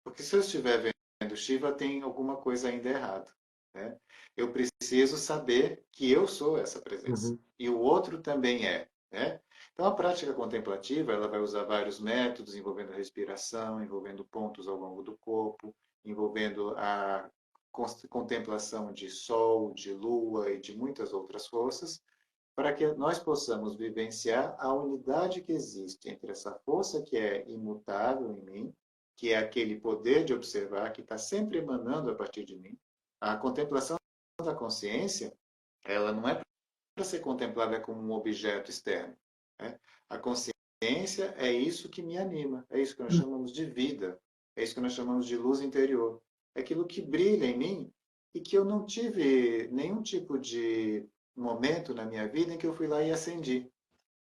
Porque se eu estiver vendo Shiva, tem alguma coisa ainda errada. Né? Eu preciso saber que eu sou essa presença. Uhum. E o outro também é. Né? Então, a prática contemplativa ela vai usar vários métodos, envolvendo a respiração, envolvendo pontos ao longo do corpo, envolvendo a contemplação de sol, de lua e de muitas outras forças, para que nós possamos vivenciar a unidade que existe entre essa força que é imutável em mim, que é aquele poder de observar que está sempre emanando a partir de mim. A contemplação da consciência, ela não é para ser contemplada como um objeto externo. Né? A consciência é isso que me anima, é isso que nós chamamos de vida, é isso que nós chamamos de luz interior. É aquilo que brilha em mim e que eu não tive nenhum tipo de momento na minha vida em que eu fui lá e acendi.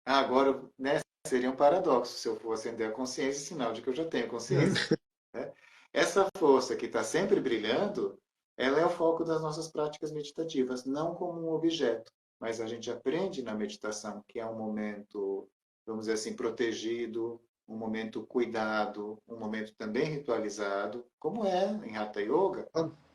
Ah, agora, né, seria um paradoxo se eu for acender a consciência, sinal de que eu já tenho consciência. Né? Essa força que está sempre brilhando, ela é o foco das nossas práticas meditativas, não como um objeto, mas a gente aprende na meditação que é um momento, vamos dizer assim, protegido, um momento cuidado, um momento também ritualizado, como é em Hatha Yoga,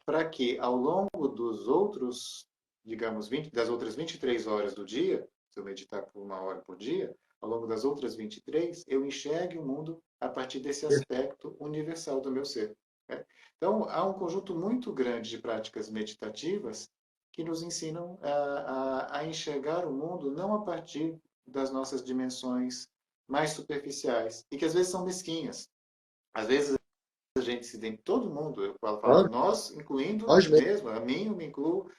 para que ao longo dos outros, digamos, 20, das outras 23 horas do dia, se eu meditar por 1 hora por dia, ao longo das outras 23, eu enxergue o mundo a partir desse aspecto universal do meu ser. Né? Então, há um conjunto muito grande de práticas meditativas que nos ensinam a enxergar o mundo não a partir das nossas dimensões mais superficiais e que às vezes são mesquinhas. Às vezes a gente se identifica, todo mundo, eu falo Claro, nós, incluindo nós mesmos. mesmo, a mim, eu me incluo,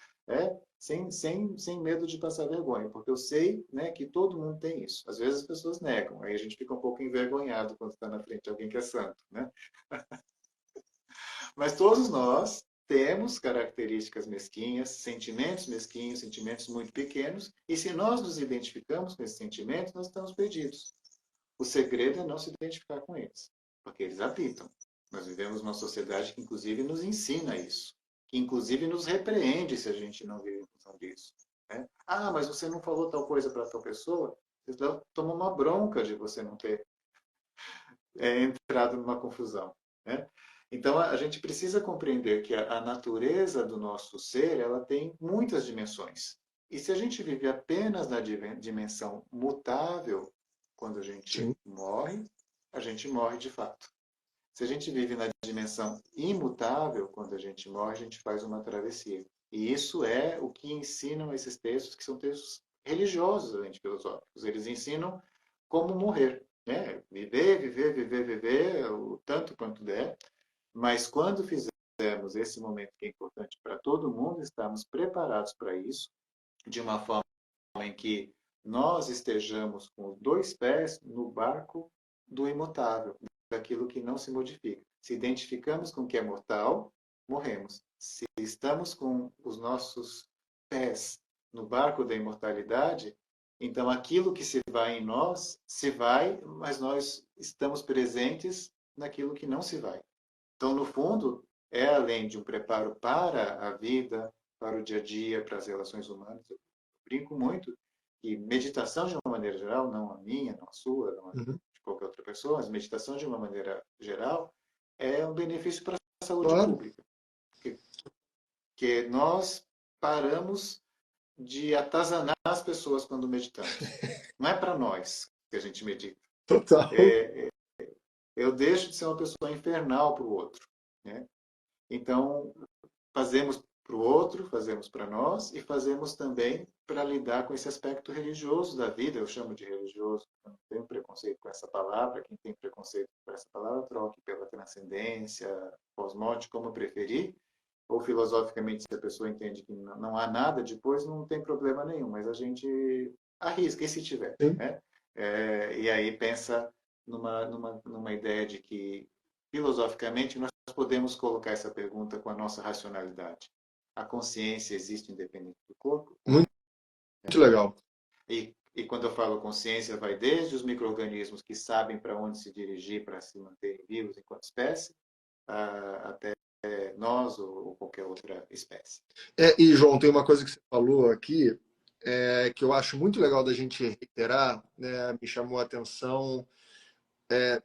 sem medo de passar vergonha, porque eu sei, né, que todo mundo tem isso. Às vezes as pessoas negam, aí a gente fica um pouco envergonhado quando está na frente de alguém que é santo, né? Mas todos nós temos características mesquinhas, sentimentos muito pequenos, e se nós nos identificamos com esses sentimentos, nós estamos perdidos. O segredo é não se identificar com eles, porque eles habitam. Nós vivemos uma sociedade que, inclusive, nos ensina isso, que, inclusive, nos repreende se a gente não vive em função disso. Né? Ah, mas você não falou tal coisa para tal pessoa? Você toma uma bronca de você não ter entrado numa confusão. Né? Então, a gente precisa compreender que a natureza do nosso ser ela tem muitas dimensões. E se a gente vive apenas na dimensão mutável, quando Sim. a gente morre de fato. Se a gente vive na dimensão imutável, quando a gente morre, a gente faz uma travessia. E isso é o que ensinam esses textos, que são textos religiosos, além de filosóficos. Eles ensinam como morrer. Né? Viver, viver, viver, viver, o tanto quanto der. Mas quando fizermos esse momento que é importante para todo mundo, estamos preparados para isso, de uma forma em que nós estejamos com os 2 pés no barco do imutável, daquilo que não se modifica. Se identificamos com o que é mortal, morremos. Se estamos com os nossos pés no barco da imortalidade, então aquilo que se vai em nós se vai, mas nós estamos presentes naquilo que não se vai. Então, no fundo, é além de um preparo para a vida, para o dia a dia, para as relações humanas. Eu brinco muito que meditação, de uma maneira geral, não a minha, não a sua, não a Uhum. de qualquer outra pessoa, mas meditação, de uma maneira geral, é um benefício para a saúde Claro. pública. Que nós paramos de atazanar as pessoas quando meditamos. Não é para nós que a gente medita. Total. Eu deixo de ser uma pessoa infernal para o outro. Né? Então, fazemos para o outro, fazemos para nós e fazemos também para lidar com esse aspecto religioso da vida. Eu chamo de religioso, eu não tenho preconceito com essa palavra. Quem tem preconceito com essa palavra, troque pela transcendência, cosmótica, como preferir. Ou filosoficamente, se a pessoa entende que não há nada depois, não tem problema nenhum, mas a gente arrisca, e se tiver? Sim. Né? E aí pensa numa ideia de que, filosoficamente, nós podemos colocar essa pergunta com a nossa racionalidade. A consciência existe independente do corpo ou Muito, não? muito legal. E quando eu falo consciência, vai desde os micro-organismos que sabem para onde se dirigir para se manterem vivos enquanto espécie, até nós ou qualquer outra espécie. E, João, tem uma coisa que você falou aqui, que eu acho muito legal da gente reiterar, né, me chamou a atenção.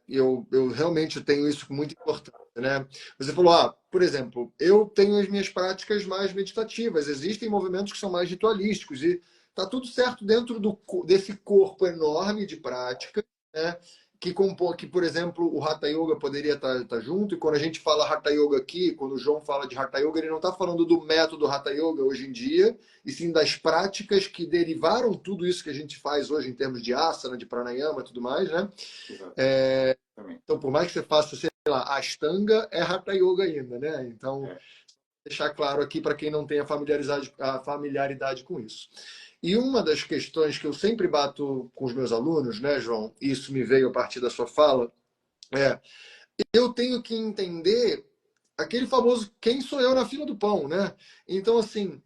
Eu realmente tenho isso com muita importância, né? Você falou, por exemplo, eu tenho as minhas práticas mais meditativas, existem movimentos que são mais ritualísticos, e tá tudo certo dentro desse corpo enorme de prática, né? Que compõe, que, por exemplo, o Hatha Yoga poderia estar junto, e quando a gente fala Hatha Yoga aqui, quando o João fala de Hatha Yoga, ele não está falando do método Hatha Yoga hoje em dia, e sim das práticas que derivaram tudo isso que a gente faz hoje em termos de asana, de pranayama e tudo mais, né? Exatamente. Então, por mais que você faça, sei lá, Ashtanga, é Hatha Yoga ainda, né? Então, É. deixar claro aqui para quem não tem a familiaridade com isso. E uma das questões que eu sempre bato com os meus alunos, né, João? Isso me veio a partir da sua fala, é eu tenho que entender aquele famoso quem sou eu na fila do pão, né? Então, assim,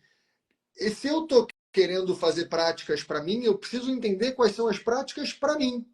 e se eu estou querendo fazer práticas para mim, eu preciso entender quais são as práticas para mim.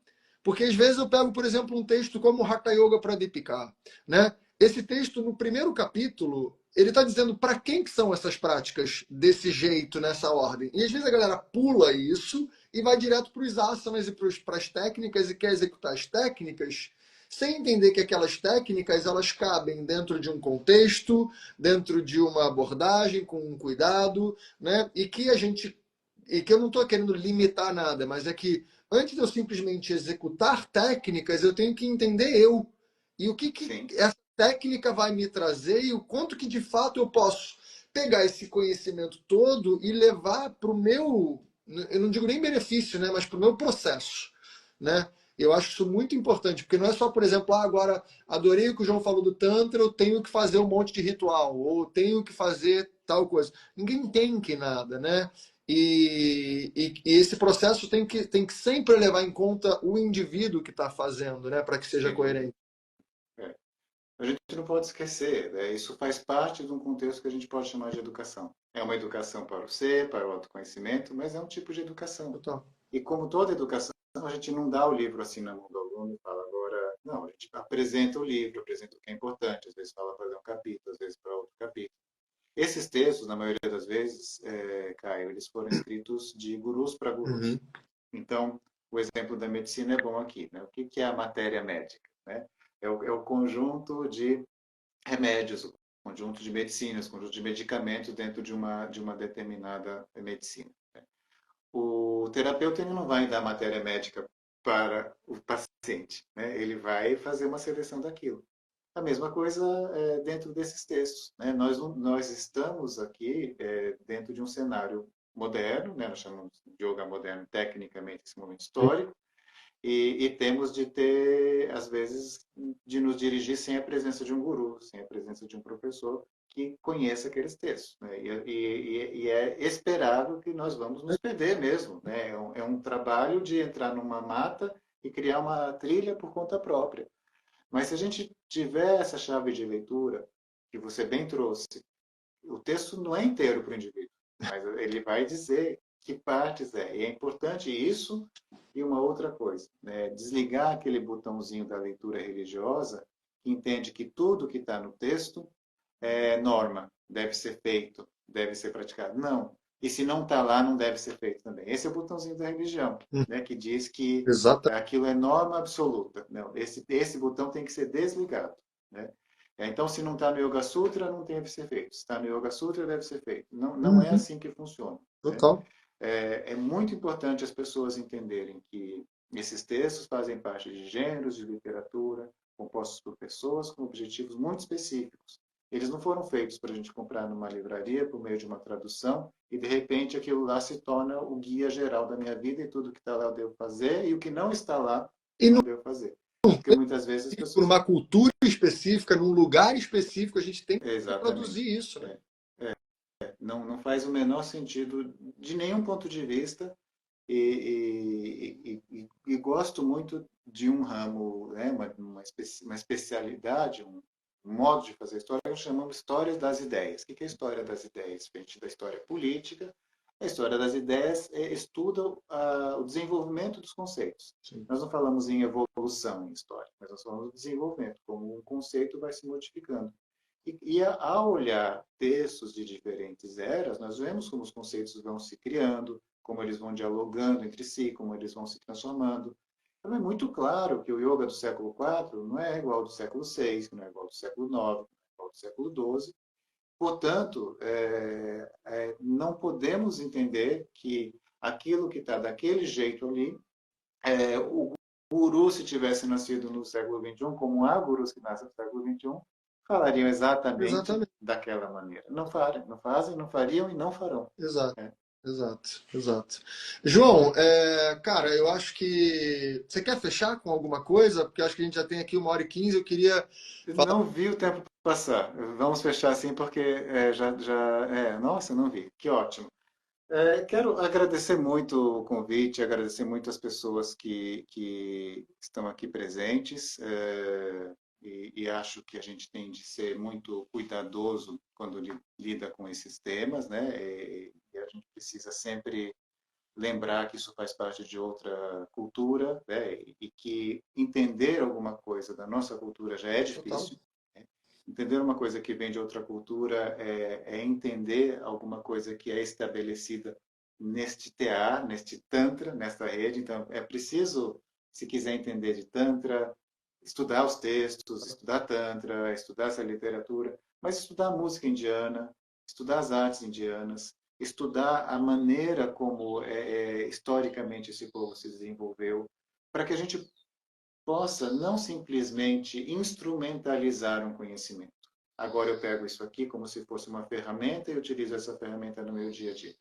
Porque às vezes eu pego, por exemplo, um texto como Hatha Yoga para Deepika, né? Esse texto, no primeiro capítulo, ele está dizendo para quem que são essas práticas desse jeito, nessa ordem. E às vezes a galera pula isso e vai direto para os asanas e para as técnicas e quer executar as técnicas sem entender que aquelas técnicas elas cabem dentro de um contexto, dentro de uma abordagem, com um cuidado, né? E que eu não estou querendo limitar nada, mas é que antes de eu simplesmente executar técnicas, eu tenho que entender eu. E o que Sim. essa técnica vai me trazer e o quanto que de fato eu posso pegar esse conhecimento todo e levar para o meu, eu não digo nem benefício, né, mas para o meu processo, né? Eu acho isso muito importante, porque não é só, por exemplo, agora adorei o que o João falou do Tantra, eu tenho que fazer um monte de ritual, ou tenho que fazer tal coisa. Ninguém tem que nada, né? E esse processo tem que sempre levar em conta o indivíduo que está fazendo, né? Para que seja Sem dúvida. coerente. É. A gente não pode esquecer, né? Isso faz parte de um contexto que a gente pode chamar de educação. É uma educação para o ser, para o autoconhecimento, mas é um tipo de educação. Total. E como toda educação, a gente não dá o livro assim na mão do aluno e fala agora, não, a gente apresenta o livro, apresenta o que é importante, às vezes fala para ler um capítulo, às vezes para outro capítulo. Esses textos, na maioria das vezes, Caio, eles foram escritos de gurus para Uhum. gurus. Então, o exemplo da medicina é bom aqui, né? O que é a matéria médica, né? É o conjunto de remédios, o conjunto de medicinas, o conjunto de medicamentos dentro de uma determinada medicina. Né? O terapeuta ele não vai dar matéria médica para o paciente, né? Ele vai fazer uma seleção daquilo. A mesma coisa dentro desses textos. Né? Nós estamos aqui dentro de um cenário moderno, né? Nós chamamos de yoga moderno tecnicamente esse momento histórico, e temos de ter, às vezes, de nos dirigir sem a presença de um guru, sem a presença de um professor que conheça aqueles textos. Né? E é esperado que nós vamos nos perder mesmo. Né? É um trabalho de entrar numa mata e criar uma trilha por conta própria. Mas se a gente tiver essa chave de leitura, que você bem trouxe, o texto não é inteiro para o indivíduo, mas ele vai dizer que partes é. E é importante isso e uma outra coisa, né? Desligar aquele botãozinho da leitura religiosa, que entende que tudo que está no texto é norma, deve ser feito, deve ser praticado. Não. E se não está lá, não deve ser feito também. Esse é o botãozinho da religião, Uhum. né? Que diz que Exatamente. aquilo é norma absoluta. Não, esse botão tem que ser desligado, né? Então, se não está no Yoga Sutra, não deve ser feito. Se está no Yoga Sutra, deve ser feito. Não, não é Uhum. assim que funciona. Né? Total. É muito importante as pessoas entenderem que esses textos fazem parte de gêneros de literatura compostos por pessoas com objetivos muito específicos. Eles não foram feitos para a gente comprar numa livraria por meio de uma tradução e, de repente, aquilo lá se torna o guia geral da minha vida e tudo que está lá eu devo fazer e o que não está lá eu E não não devo fazer. Porque muitas vezes as por pessoas... uma cultura específica, num lugar específico, a gente tem que traduzir Exatamente. isso, né? É. Não, não faz o menor sentido de nenhum ponto de vista e gosto muito de um ramo, né, uma especialidade, um modo de fazer história que nós chamamos histórias das ideias. O que é a história das ideias? Diferente da história política, a história das ideias estuda o desenvolvimento dos conceitos. Sim. Nós não falamos em evolução em história, mas nós falamos de desenvolvimento, como um conceito vai se modificando. Ao olhar textos de diferentes eras, nós vemos como os conceitos vão se criando, como eles vão dialogando entre si, como eles vão se transformando. Então, é muito claro que o yoga do século IV não é igual ao do século VI, que não é igual ao do século IX, não é igual ao do século XII. Portanto, não podemos entender que aquilo que está daquele jeito ali, o guru, se tivesse nascido no século XXI, como há gurus que nascem no século XXI, falariam exatamente Exatamente. daquela maneira. Não fazem, não fazem, não fariam e não farão. Exato. Né? Exato, exato. João, cara, eu acho que. Você quer fechar com alguma coisa? Porque eu acho que a gente já tem aqui 1h15. Eu queria falar. Não vi o tempo passar. Vamos fechar assim, porque nossa, não vi. Que ótimo. Quero agradecer muito o convite, agradecer muito as pessoas que estão aqui presentes, e acho que a gente tem de ser muito cuidadoso quando lida com esses temas, né? E a gente precisa sempre lembrar que isso faz parte de outra cultura, né? E que entender alguma coisa da nossa cultura já é Total. difícil. Né? Entender uma coisa que vem de outra cultura é entender alguma coisa que é estabelecida neste TA, neste Tantra, nesta rede. Então, é preciso, se quiser entender de Tantra, estudar os textos, estudar Tantra, estudar essa literatura, mas estudar a música indiana, estudar as artes indianas, estudar a maneira como historicamente esse povo se desenvolveu, para que a gente possa não simplesmente instrumentalizar um conhecimento. Agora eu pego isso aqui como se fosse uma ferramenta e utilizo essa ferramenta no meu dia a dia.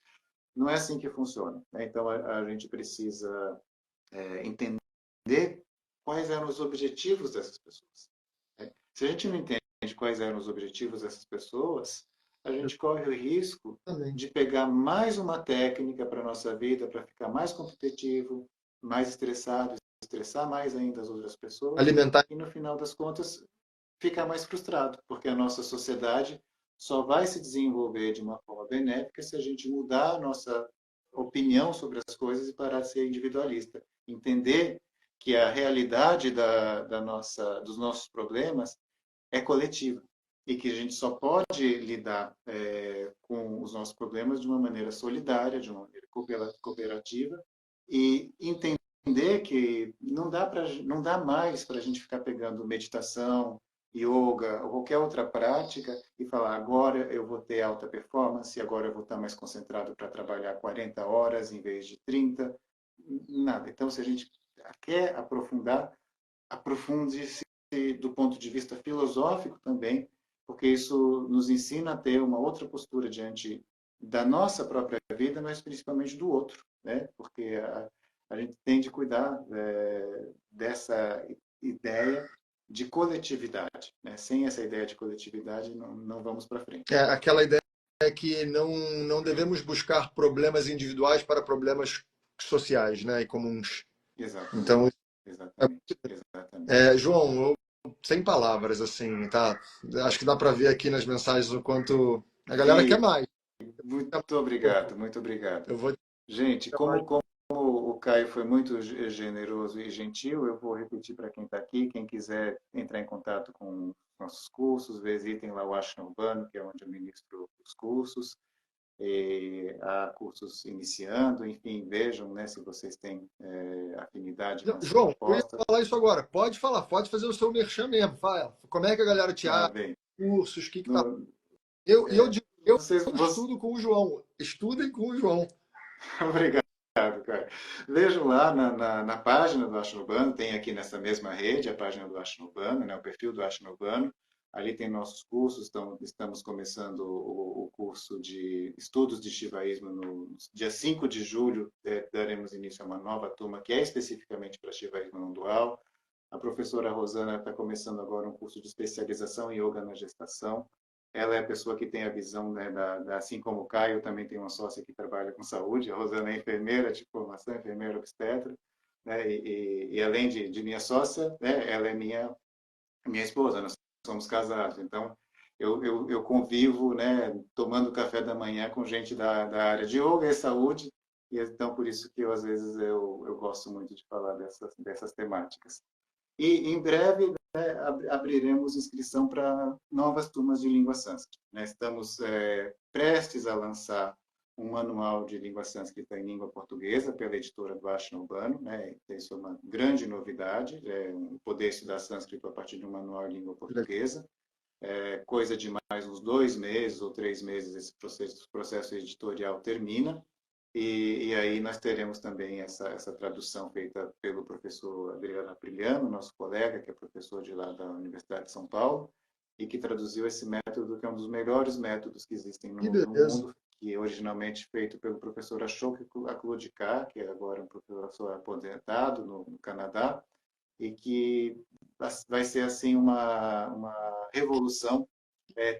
Não é assim que funciona. Né? Então a gente precisa entender quais eram os objetivos dessas pessoas. Né? Se a gente não entende quais eram os objetivos dessas pessoas, a gente corre o risco de Exatamente. pegar mais uma técnica para a nossa vida, para ficar mais competitivo, mais estressado, estressar mais ainda as outras pessoas, Alimentar. e no final das contas ficar mais frustrado, porque a nossa sociedade só vai se desenvolver de uma forma benéfica se a gente mudar a nossa opinião sobre as coisas e parar de ser individualista. Entender que a realidade dos nossos problemas é coletiva e que a gente só pode lidar com os nossos problemas de uma maneira solidária, de uma maneira cooperativa e entender que não dá mais para a gente ficar pegando meditação, yoga ou qualquer outra prática e falar agora eu vou ter alta performance, agora eu vou estar mais concentrado para trabalhar 40 horas em vez de 30. Nada. Então, se a gente quer aprofundar, aprofunde-se do ponto de vista filosófico também, porque isso nos ensina a ter uma outra postura diante da nossa própria vida, mas principalmente do outro, né? Porque a gente tem de cuidar dessa ideia de coletividade, né? Sem essa ideia de coletividade, não vamos para frente. Aquela ideia é que não devemos buscar problemas individuais para problemas sociais, né, e comuns. Exatamente, Então, exatamente, exatamente. João, sem palavras, assim, tá? Acho que dá para ver aqui nas mensagens o quanto a galera quer Vi, mais. muito obrigado, muito obrigado. Eu vou Gente, dizer mais. como o Caio foi muito generoso e gentil, eu vou repetir para quem está aqui. Quem quiser entrar em contato com nossos cursos, visitem lá o Ashna Urbano, que é onde eu ministro os cursos. E há cursos iniciando, enfim, vejam né, se vocês têm afinidade com essa João, eu ia proposta. falar isso agora. Pode falar, pode fazer o seu merchan mesmo. Fala. Como é que a galera te Ah, acha? bem, Cursos, o que tá. no, Eu digo, eu vocês, estudo com o João. Estudem com o João. obrigado, cara. Vejam lá na página do Ashna Urbano, tem aqui nessa mesma rede a página do Ashna Urbano, né, o perfil do Ashna Urbano. Ali tem nossos cursos, estamos começando o curso de estudos de Shivaísmo no dia 5 de julho, daremos início a uma nova turma que é especificamente para Shivaísmo não dual. A professora Rosana está começando agora um curso de especialização em Yoga na gestação. Ela é a pessoa que tem a visão, né, assim como o Caio, também tem uma sócia que trabalha com saúde. A Rosana é enfermeira de formação, enfermeira obstetra, né, e além de minha sócia, né, ela é minha esposa, nós somos casados. Então, eu convivo, né, tomando café da manhã com gente da área de yoga e saúde, e então por isso que às vezes eu gosto muito de falar dessas temáticas. E em breve abriremos inscrição para novas turmas de língua sânscrita. Né? Estamos prestes a lançar um manual de língua sânscrita em língua portuguesa pela editora do Ashna Urbano, né? Isso é uma grande novidade, poder estudar sânscrito a partir de um manual em língua portuguesa. Coisa de mais uns 2 meses ou 3 meses esse processo editorial termina. E aí nós teremos também essa tradução feita pelo professor Adriano Apriliano, nosso colega, que é professor de lá da Universidade de São Paulo, e que traduziu esse método, que é um dos melhores métodos que existem Que no beleza. mundo, que é originalmente feito pelo professor Ashok Aklodikar, que é agora um professor aposentado no Canadá, e que vai ser assim uma revolução,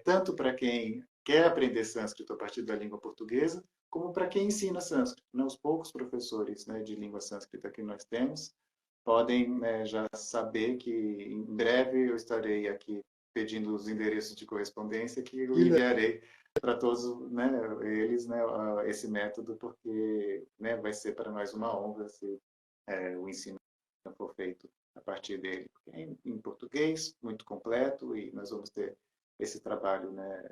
tanto para quem quer aprender sânscrito a partir da língua portuguesa, como para quem ensina sânscrito. Né? Os poucos professores, né, de língua sânscrita que nós temos podem, né, já saber que em breve eu estarei aqui pedindo os endereços de correspondência que eu Que legal. enviarei para todos, né, eles, né, esse método, porque, né, vai ser para nós uma honra se o ensino for feito a partir dele, porque é em português, muito completo, e nós vamos ter esse trabalho, né,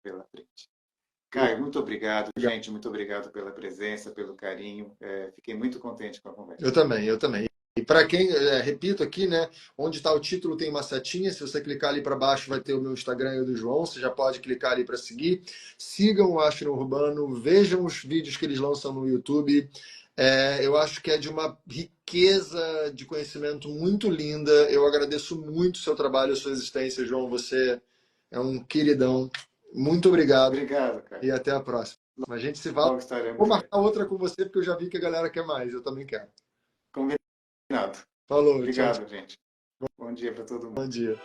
pela frente. Caio, muito obrigado, gente, muito obrigado pela presença, pelo carinho. Fiquei muito contente com a conversa. Eu também, eu também. E para quem, repito aqui, né? Onde está o título tem uma setinha. Se você clicar ali para baixo, vai ter o meu Instagram e o do João. Você já pode clicar ali para seguir. Sigam o Ashna Urbano, vejam os vídeos que eles lançam no YouTube. Eu acho que é de uma riqueza de conhecimento muito linda. Eu agradeço muito o seu trabalho, a sua existência, João. Você é um queridão. Muito obrigado Obrigado, Caio. e até a próxima. A gente se fala. Logo Vou estaremos aí. marcar outra com você, porque eu já vi que a galera quer mais. Eu também quero. Combinado. Falou, tchau, tchau. Obrigado, gente. Bom dia para todo Bom mundo. dia.